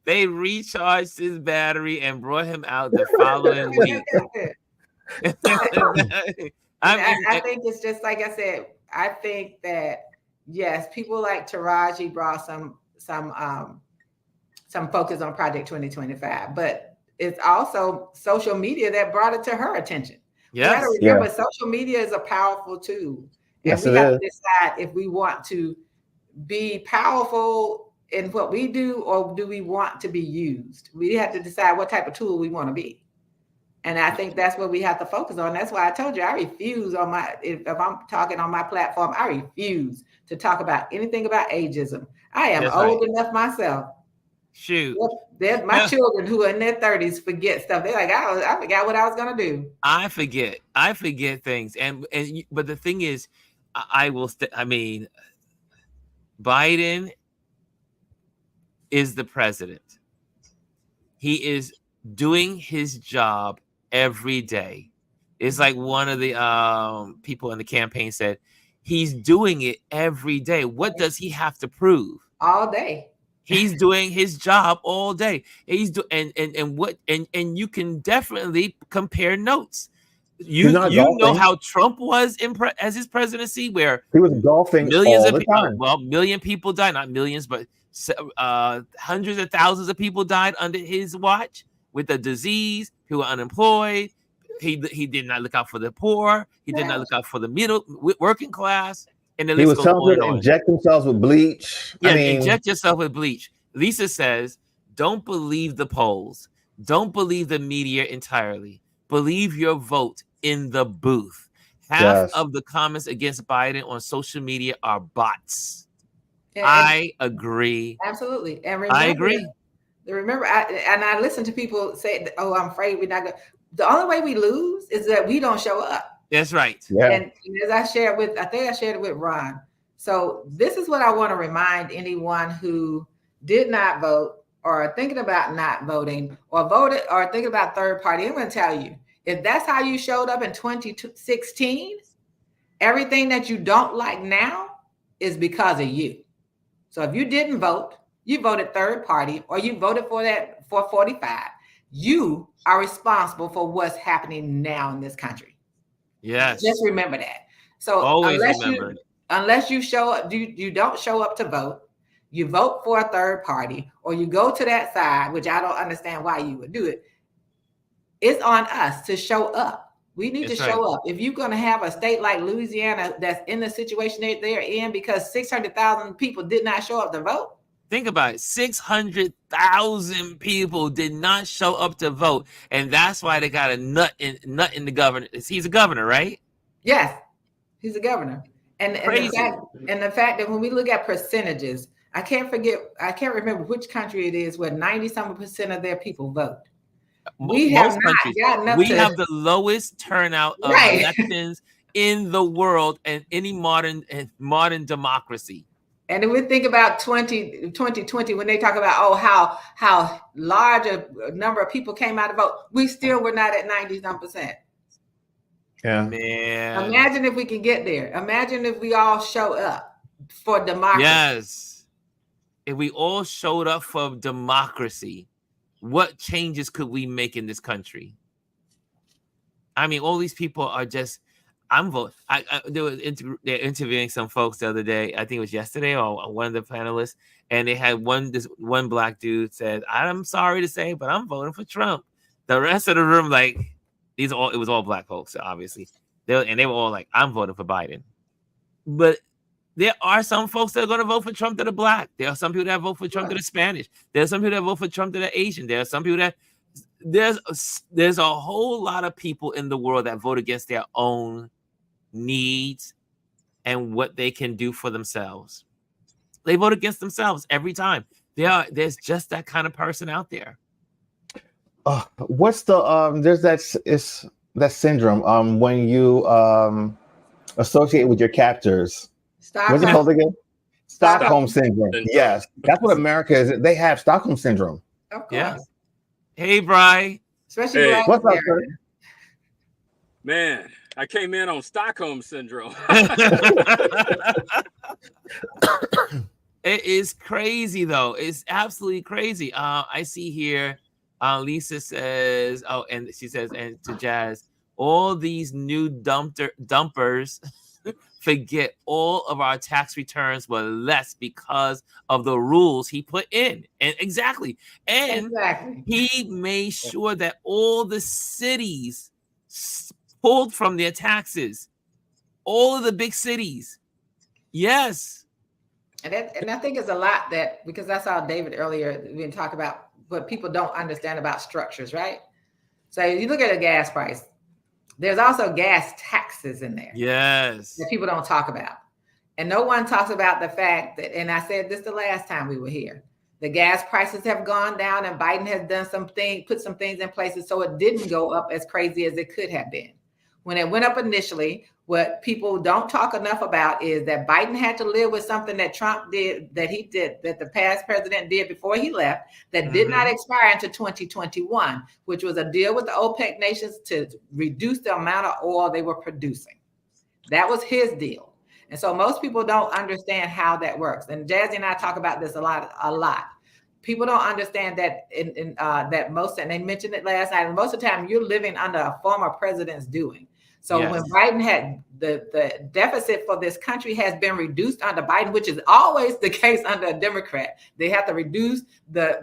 They recharged his battery and brought him out the following week. I think it's just like I said. I think that yes, people like Taraji brought some focus on Project 2025, but it's also social media that brought it to her attention. Yes. We got to remember, social media is a powerful tool, and yes, we have to decide if we want to be powerful in what we do, or do we want to be used? We have to decide what type of tool we want to be. And I think that's what we have to focus on. That's why I told you, I refuse if I'm talking on my platform, I refuse to talk about anything about ageism. I am old enough myself. Shoot. My children who are in their 30s forget stuff. They're like, I forgot what I was going to do. I forget things. But the thing is, Biden is the president. He is doing his job every day. It's like one of the people in the campaign said, he's doing it every day. What does he have to prove? All day. He's doing his job all day. And you can definitely compare notes. You know how Trump was as his presidency, where he was golfing millions all of the time. million people died, not millions, but hundreds of thousands of people died under his watch with a disease, who were unemployed. He did not look out for the poor. He did not look out for the middle working class. And the list goes on and on. Inject themselves with bleach. Yeah, inject yourself with bleach. Lisa says, don't believe the polls. Don't believe the media entirely. Believe your vote in the booth. Half of the comments against Biden on social media are bots. I agree. Absolutely. And remember, I agree. I listen to people say, "Oh, I'm afraid we're not going." The only way we lose is that we don't show up. That's right. Yeah. And as I shared it with Ron. So this is what I want to remind anyone who did not vote or are thinking about not voting or voted or thinking about third party. I'm going to tell you, if that's how you showed up in 2016, everything that you don't like now is because of you. So if you didn't vote, you voted third party, or you voted for 45, you are responsible for what's happening now in this country. Yes. Just remember that. So always unless you show up, you don't show up to vote, you vote for a third party, or you go to that side, which I don't understand why you would do it. It's on us to show up. We need to show up. If you're going to have a state like Louisiana that's in the situation they're in because 600,000 people did not show up to vote. Think about it. 600,000 people did not show up to vote. And that's why they got a nut in the governor. He's a governor, right? Yes, he's a governor. And the fact that when we look at percentages, I can't remember which country it is where 90% of their people vote. We have the lowest turnout of elections in the world and any modern democracy. And if we think about 2020, when they talk about how large a number of people came out to vote, we still were not at 90%. Yeah, man. Imagine if we can get there. Imagine if we all show up for democracy. Yes, if we all showed up for democracy, what changes could we make in this country? I mean, all these people are just. I'm voting. They're interviewing some folks the other day. I think it was yesterday, or one of the panelists, and they had this one black dude said, "I'm sorry to say, but I'm voting for Trump." The rest of the room, like it was all black folks, obviously. They were all like, "I'm voting for Biden." But there are some folks that are going to vote for Trump that are black. There are some people that vote for Trump that are Spanish. There are some people that vote for Trump that are Asian. There are some people that there's a whole lot of people in the world that vote against their own needs and what they can do for themselves. They vote against themselves every time. There's just that kind of person out there. What's the there's that syndrome when you associate with your captors. What's it called again? Stockholm syndrome. Yes, that's what America is. They have Stockholm syndrome. Of course. Yeah. Hey, Bri. Especially what's up, sir? Man, I came in on Stockholm syndrome. It is crazy, though. It's absolutely crazy. I see here, Lisa says, and she says, and to Jazz, all these new dumpers forget all of our tax returns were less because of the rules he put in. And exactly. He made sure that all the cities pulled from their taxes, all of the big cities. Yes. And I think it's a lot that, because that's how David earlier, we talk about what people don't understand about structures, right? So you look at a gas price, there's also gas taxes in there. Yes. That people don't talk about. And no one talks about the fact that, and I said this the last time we were here, the gas prices have gone down and Biden has done put some things in places so it didn't go up as crazy as it could have been. When it went up initially, what people don't talk enough about is that Biden had to live with something that Trump did, that the past president did before he left, that did not expire until 2021, which was a deal with the OPEC nations to reduce the amount of oil they were producing. That was his deal. And so most people don't understand how that works. And Jazzy and I talk about this a lot. people don't understand that that most, and they mentioned it last night, most of the time you're living under a former president's doing. So when Biden had the deficit for this country has been reduced under Biden, which is always the case under a Democrat. They have to reduce the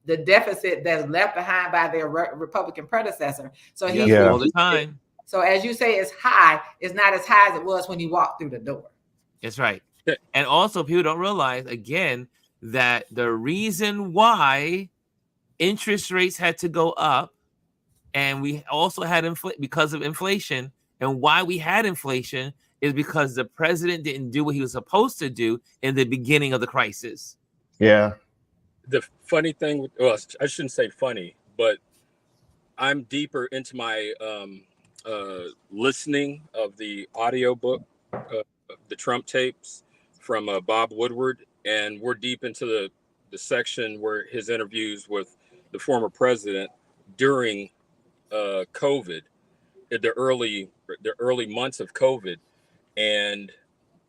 deficit that's left behind by their Republican predecessor. So all the time. So as you say, it's high. It's not as high as it was when you walked through the door. That's right. And also people don't realize, again, that the reason why interest rates had to go up, and we also had because of inflation, and why we had inflation is because the president didn't do what he was supposed to do in the beginning of the crisis. Yeah. The funny thing, well, I shouldn't say funny, but I'm deeper into my listening of the audiobook, the Trump tapes from Bob Woodward, and we're deep into the section where his interviews with the former president during COVID, the early months of COVID. And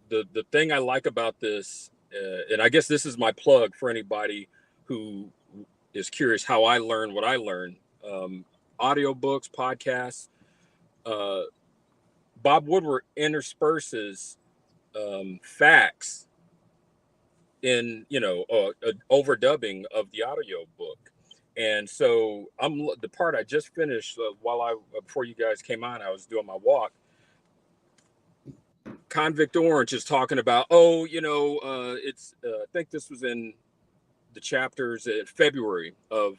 the thing I like about this, and I guess this is my plug for anybody who is curious how I learn what I learn, audiobooks, podcasts. Bob Woodward intersperses facts in, overdubbing of the audio book. And so the part I just finished before you guys came on, I was doing my walk. Convict Orange is talking about, it's I think this was in the chapters in February of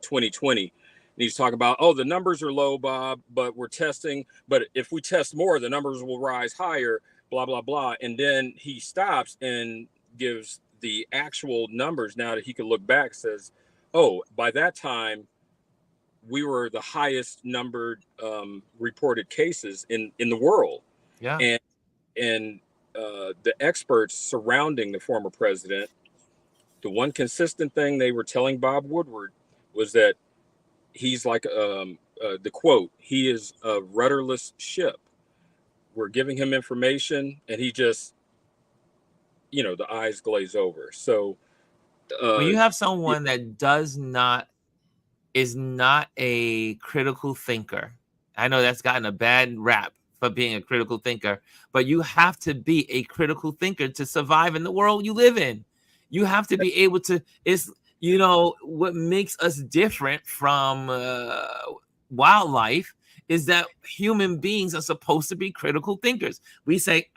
2020. And he's talking about, the numbers are low, Bob, but we're testing. But if we test more, the numbers will rise higher, blah, blah, blah. And then he stops and gives the actual numbers now that he can look back, says, by that time, we were the highest numbered reported cases in the world. Yeah. And the experts surrounding the former president, the one consistent thing they were telling Bob Woodward was that he's like, the quote, he is a rudderless ship. We're giving him information and he just, the eyes glaze over. So when you have someone that is not a critical thinker, I know that's gotten a bad rap for being a critical thinker, but you have to be a critical thinker to survive in the world you live in. You have to be able to, what makes us different from wildlife is that human beings are supposed to be critical thinkers. We say,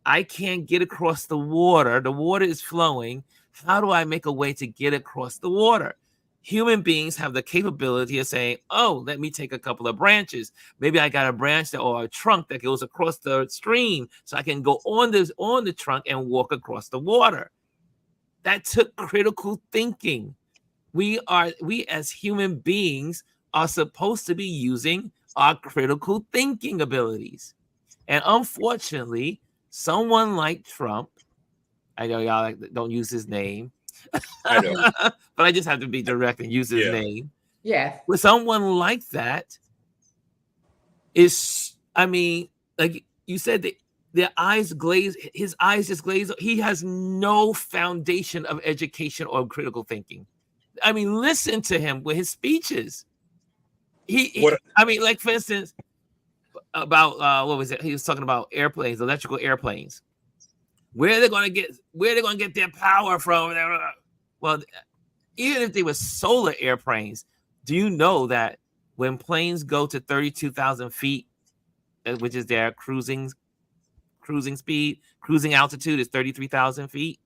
I can't get across the water. The water is flowing. How do I make a way to get across the water? Human beings have the capability of saying, let me take a couple of branches. Maybe I got a branch or a trunk that goes across the stream so I can go on the trunk and walk across the water. That took critical thinking. We as human beings are supposed to be using our critical thinking abilities. And unfortunately, someone like Trump, I know y'all don't use his name, I know. but I just have to be direct and use his name. Yes. With someone like that like you said, their eyes glaze, his eyes just glaze. He has no foundation of education or critical thinking. I mean, listen to him with his speeches. Like for instance, about what was it? He was talking about airplanes, electrical airplanes. Where they're gonna get their power from? Well, even if they were solar airplanes, do you know that when planes go to 32,000 feet, which is their cruising speed, cruising altitude is 33,000 feet,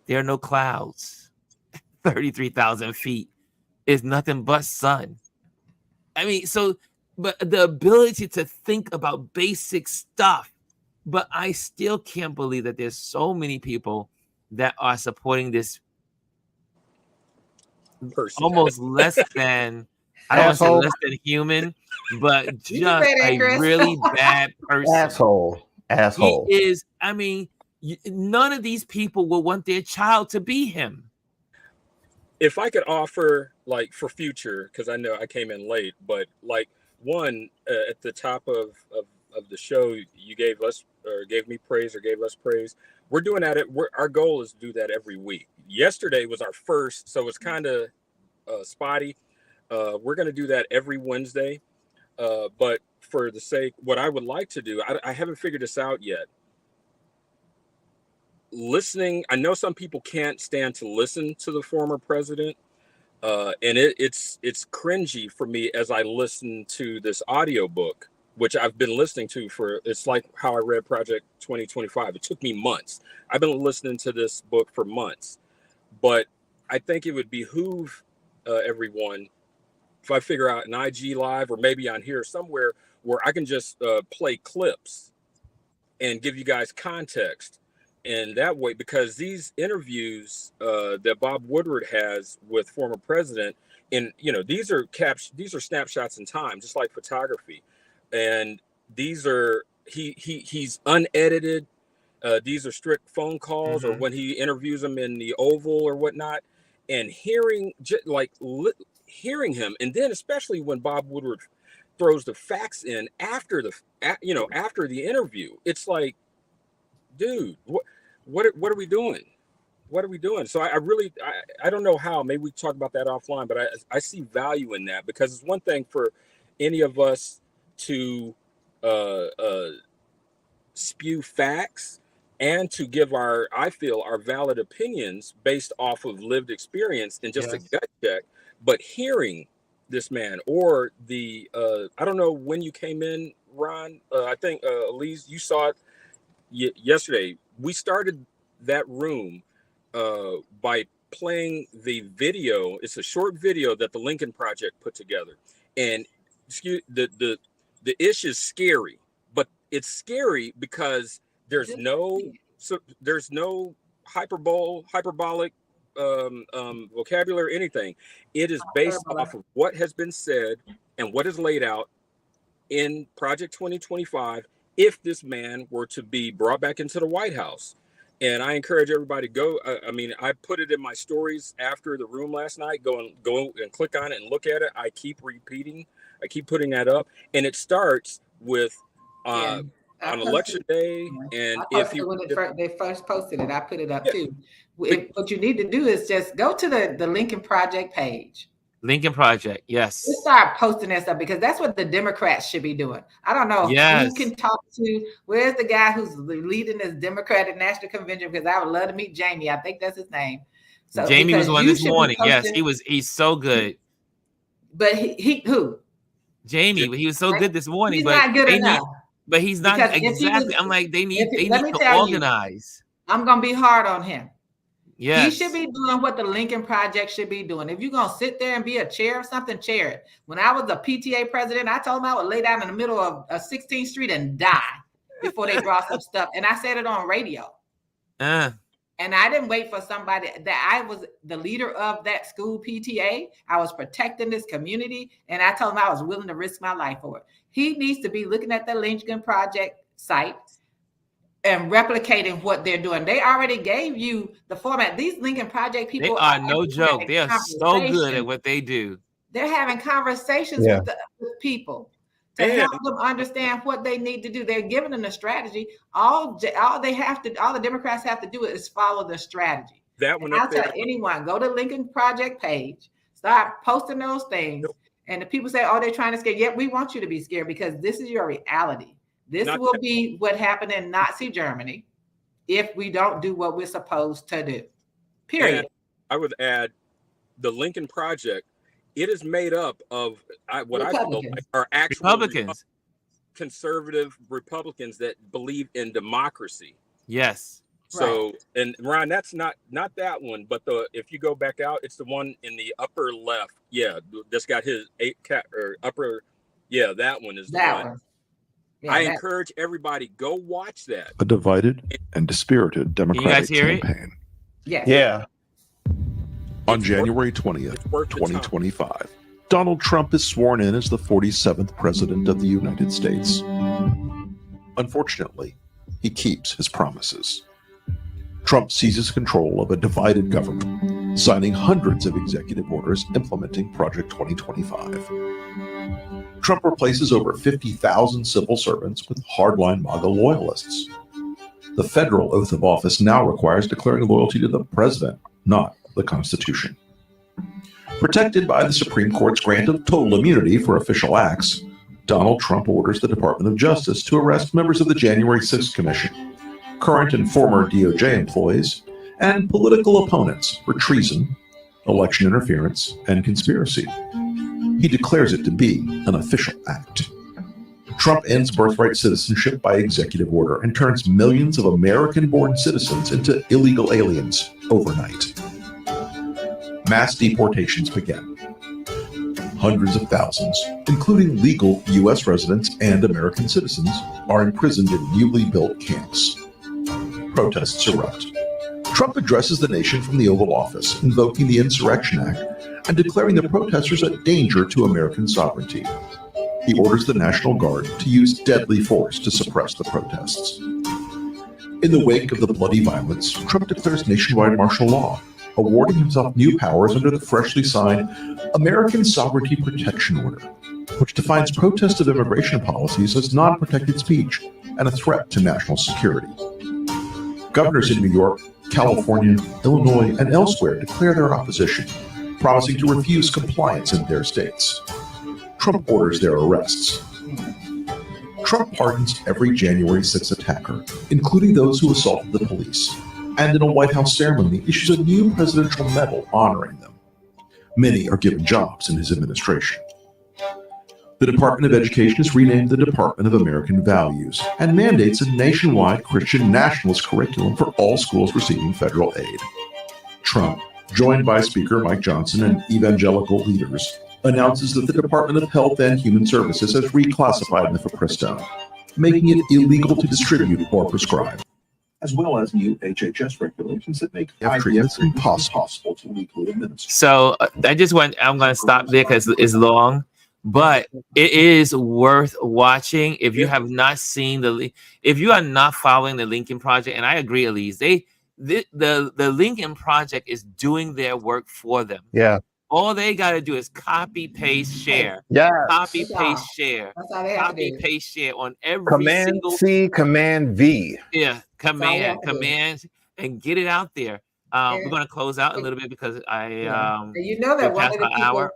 there are no clouds. 33,000 feet is nothing but sun. I mean, but the ability to think about basic stuff. But I still can't believe that there's so many people that are supporting this person. Almost less than, I don't want to say less than human, but just a really bad person. Asshole. He is, none of these people will want their child to be him. If I could offer, like, for future, because I know I came in late, but like one at the top of the show, you gave me praise, we're doing that. Our goal is to do that every week. Yesterday was our first, so it's kind of spotty. We're going to do that every Wednesday. But for the sake, what I would like to do, I haven't figured this out yet. Listening, I know some people can't stand to listen to the former president, and it's cringy for me as I listen to this audiobook, which I've been listening to it's like how I read Project 2025. It took me months. I've been listening to this book for months, but I think it would behoove everyone if I figure out an IG live or maybe on here somewhere where I can just play clips and give you guys context. And that way, because these interviews that Bob Woodward has with former president, and these are snapshots in time, just like photography, and these are he's unedited. These are strict phone calls, or when he interviews them in the Oval or whatnot, and hearing him, and then especially when Bob Woodward throws the facts in after the interview, it's like, dude, what are we doing? What are we doing? So I don't know how. Maybe we talk about that offline, but I see value in that, because it's one thing for any of us to spew facts and to give our valid opinions based off of lived experience and just a gut check. But hearing this man, or the I don't know when you came in, Ron. I think Alieze, you saw it yesterday. We started that room by playing the video. It's a short video that the Lincoln Project put together, and the ish is scary, but it's scary because there's no hyperbolic vocabulary or anything. It is based off of what has been said and what is laid out in Project 2025 if this man were to be brought back into the White House. And I encourage everybody to go. I put it in my stories after the room last night. Go and click on it and look at it. I keep putting that up, and it starts with on election day. And they first posted it, I put it up too. What you need to do is just go to the Lincoln Project page. Lincoln Project, yes. Let's start posting that stuff, because that's what the Democrats should be doing. I don't know who can talk to. Where's the guy who's leading this Democratic National Convention? Because I would love to meet Jamie. I think that's his name. So Jamie was one this morning. Yes, he's so good. But who? Jamie, he was so good this morning. He's not good enough. But he's not exactly. I'm like, they need to organize. I'm gonna be hard on him. Yeah, he should be doing what the Lincoln Project should be doing. If you're gonna sit there and be a chair of something, chair it. When I was a PTA president, I told him I would lay down in the middle of 16th Street and die before they brought some stuff. And I said it on radio. And I didn't wait for somebody. That I was the leader of that school PTA. I was protecting this community, and I told him I was willing to risk my life for it. He needs to be looking at the Lincoln Project site and replicating what they're doing. They already gave you the format. These Lincoln Project people, they are no joke. They are so good at what they do. They're having conversations with people to help them understand what they need to do. They're giving them a strategy. All the Democrats have to do is follow the strategy. That one. I'll tell anyone, go to Lincoln Project page, start posting those things. And the people say, oh, they're trying to scare. Yeah, we want you to be scared, because this is your reality. This will be what happened in Nazi Germany if we don't do what we're supposed to do. Period. And I would add the Lincoln Project. It is made up of what I feel like are actual Republicans, conservative Republicans that believe in democracy. Yes. So, and Ron, that's not that one, but if you go back out, it's the one in the upper left. Yeah, that's got his upper. Yeah, that one is the one. Yeah, I encourage everybody, go watch that. A divided and dispirited Democratic campaign. Yeah. On January 20th, 2025, Donald Trump is sworn in as the 47th President of the United States. Unfortunately, he keeps his promises. Trump seizes control of a divided government, signing hundreds of executive orders implementing Project 2025. Trump replaces over 50,000 civil servants with hardline MAGA loyalists. The federal oath of office now requires declaring loyalty to the president, not the Constitution. Protected by the Supreme Court's grant of total immunity for official acts, Donald Trump orders the Department of Justice to arrest members of the January 6th Commission, current and former DOJ employees, and political opponents for treason, election interference, and conspiracy. He declares it to be an official act. Trump ends birthright citizenship by executive order and turns millions of American-born citizens into illegal aliens overnight. Mass deportations begin. Hundreds of thousands, including legal U.S. residents and American citizens, are imprisoned in newly built camps. Protests erupt. Trump addresses the nation from the Oval Office, invoking the Insurrection Act and declaring the protesters a danger to American sovereignty. He orders the National Guard to use deadly force to suppress the protests. In the wake of the bloody violence, Trump declares nationwide martial law, awarding himself new powers under the freshly signed American Sovereignty Protection Order, which defines protest of immigration policies as non-protected speech and a threat to national security. Governors in New York, California, Illinois, and elsewhere declare their opposition, promising to refuse compliance in their states. Trump orders their arrests. Trump pardons every January 6th attacker, including those who assaulted the police, and in a White House ceremony issues a new presidential medal honoring them. Many are given jobs in his administration. The Department of Education is renamed the Department of American Values and mandates a nationwide Christian nationalist curriculum for all schools receiving federal aid. Trump, joined by Speaker Mike Johnson and evangelical leaders, announces that the Department of Health and Human Services has reclassified mifepristone, making it illegal to distribute or prescribe, as well as new HHS regulations that make treatments impossible to legally administer. So I'm going to stop there because it's long, but it is worth watching. If you have not seen if you are not following the Lincoln Project, and I agree, Alieze, the Lincoln Project is doing their work for them. Yeah. All they got to do is copy, paste, share. Yeah. Copy, paste, share. That's all they have Copy, to do. paste, share on every Command single C, Command V. Yeah, command, and get it out there. We're going to close out a little bit because you know that one of the people,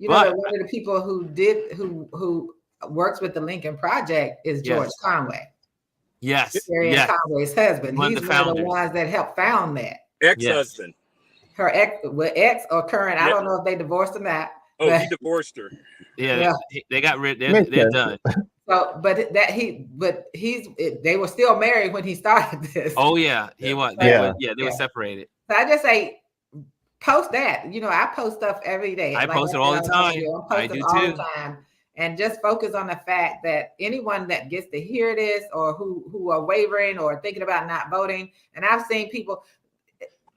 that one of the people who works with the Lincoln Project is George Conway. Yes, Conway's husband. He's one of the ones that helped found that. Ex-husband. Her ex or current. I don't know if they divorced or not. Oh, he divorced her. Yeah. They got rid. They're done. So, they were still married when he started this. Oh yeah, he was. They were separated. So I just say, post that. I post stuff every day. I post it all the time. I do too. The time. And just focus on the fact that anyone that gets to hear this or who are wavering or thinking about not voting, and I've seen people.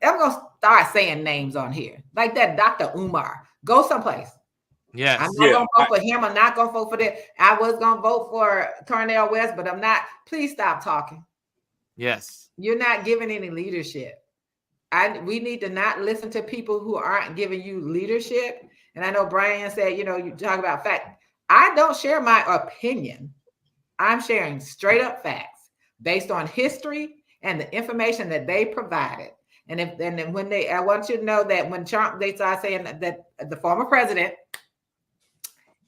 I'm going to start saying names on here. Like that Dr. Umar. Go someplace. Yes. I'm not going to vote for him. I'm not going to vote for that. I was going to vote for Cornel West, but I'm not. Please stop talking. Yes. You're not giving any leadership. We need to not listen to people who aren't giving you leadership. And I know Brian said, you talk about fact. I don't share my opinion. I'm sharing straight up facts based on history and the information that they provided. And I want you to know that when Trump, they start saying that the former president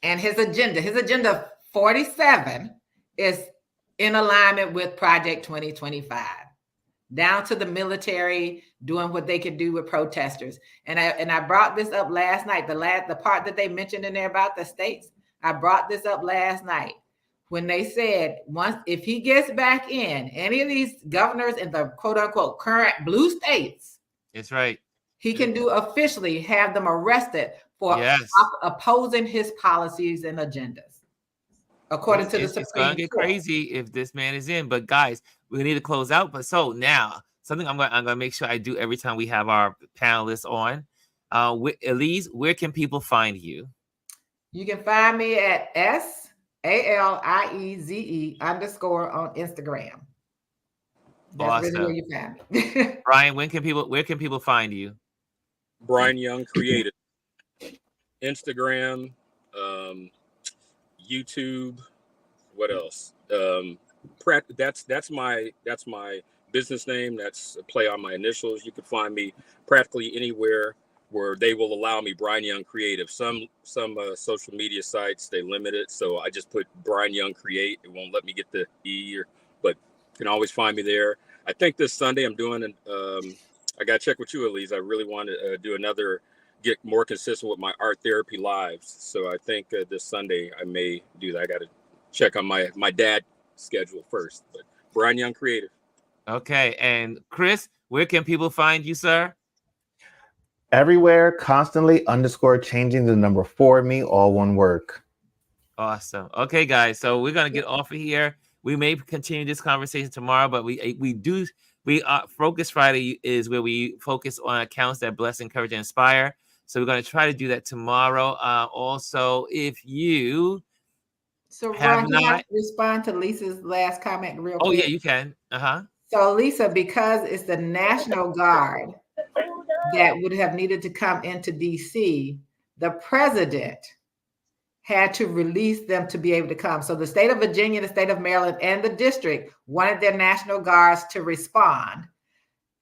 and his agenda 47 is in alignment with Project 2025, down to the military doing what they could do with protesters. And I brought this up last night, the part that they mentioned in there about the states. I brought this up last night when they said if he gets back in any of these governors in the quote unquote current blue states, that's right, he can officially have them arrested for opposing his policies and agendas. According to the Supreme Court. It's going to get crazy if this man is in. But guys, we need to close out. But so now, something I'm going to make sure I do every time we have our panelists on. Alieze, where can people find you? You can find me at SALIEZE _ on Instagram. That's awesome. Really where you find me. Brian, where can people find you? Brian Young Creative. Instagram, YouTube, what else? That's my business name. That's a play on my initials. You can find me practically anywhere where they will allow me, Brian Young Creative. Some social media sites, they limit it. So I just put Brian Young Create. It won't let me get the E, but you can always find me there. I think this Sunday I'm doing, I got to check with you, Alieze. I really want to do get more consistent with my art therapy lives. So I think this Sunday I may do that. I got to check on my dad schedule first, but Brian Young Creative. Okay. And Chris, where can people find you, sir? Everywhere, constantly _ changing the number 4 me, all one word. Awesome. Okay, guys. So we're gonna get off of here. We may continue this conversation tomorrow, but Focus Friday is where we focus on accounts that bless, encourage, and inspire. So we're gonna try to do that tomorrow. Also, if you Ron, can I respond to Lisa's last comment real quick? Oh yeah, you can. So Lisa, because it's the National Guard that would have needed to come into DC, the president had to release them to be able to come. So the state of Virginia, the state of Maryland, and the district wanted their National Guards to respond.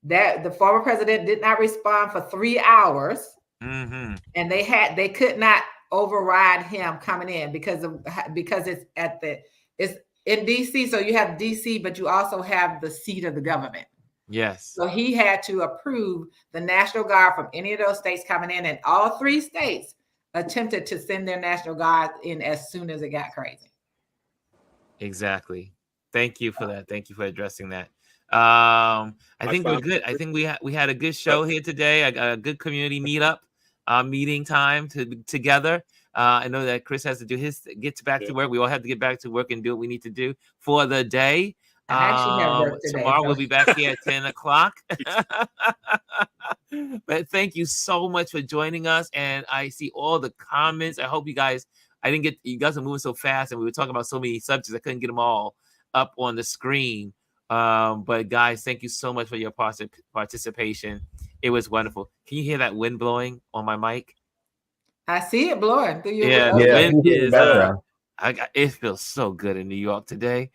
That the former president did not respond for 3 hours, and they could not override him coming in because it's in DC. So you have DC, but you also have the seat of the government. Yes. So he had to approve the National Guard from any of those states coming in, and all 3 states attempted to send their National Guard in as soon as it got crazy. Exactly. Thank you for that. Thank you for addressing that. I think we're good. I think we had a good show here today. A good community meetup, meeting time together. I know that Chris has to do gets back to work. We all have to get back to work and do what we need to do for the day. I actually have work today, tomorrow we'll be back here at 10 o'clock. But thank you so much for joining us. And I see all the comments. I hope you guys, you guys are moving so fast and we were talking about so many subjects. I couldn't get them all up on the screen. But guys, thank you so much for your participation. It was wonderful. Can you hear that wind blowing on my mic? I see it blowing through your wind is it feels so good in New York today.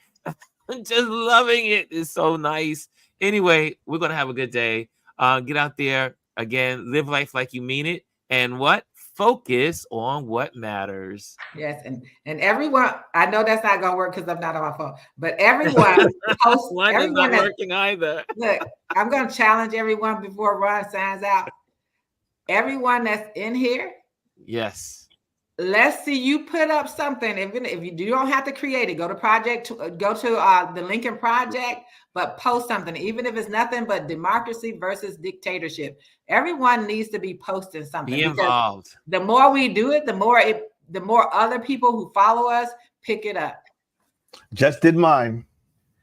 Just loving it. It's so nice. Anyway, we're gonna have a good day. Get out there again, live life like you mean it, and focus on what matters. Yes, and everyone, I know that's not gonna work because I'm not on my phone, but everyone post. Everyone not working either. Look, I'm gonna challenge everyone before Ron signs out. Everyone that's in here, yes. Let's see you put up something. If you don't have to create it, go to the Lincoln Project, but post something, even if it's nothing but democracy versus dictatorship. Everyone needs to be posting something. Be involved. The more we do it, the more other people who follow us pick it up. Just did mine.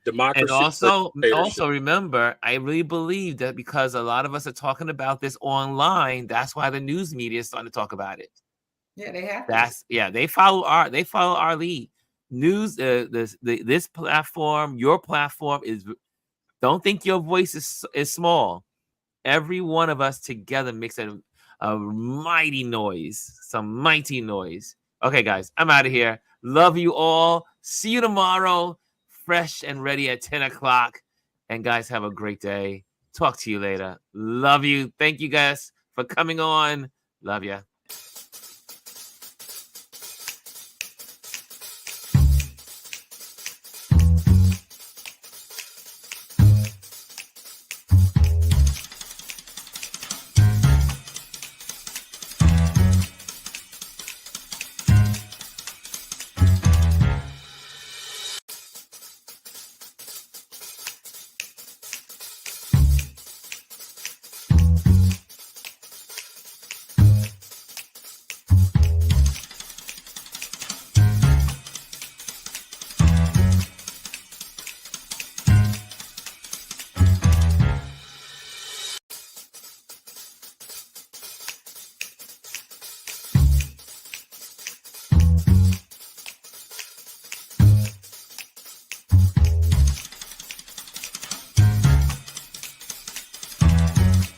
Democracy. And also remember, I really believe that because a lot of us are talking about this online, that's why the news media is starting to talk about it. Yeah, they have. They follow our lead. News, this platform, your platform is. Don't think your voice is small. Every one of us together makes a mighty noise, some mighty noise. Okay, guys, I'm out of here. Love you all. See you tomorrow, fresh and ready at 10 o'clock. And guys, have a great day. Talk to you later. Love you. Thank you guys for coming on. Love ya.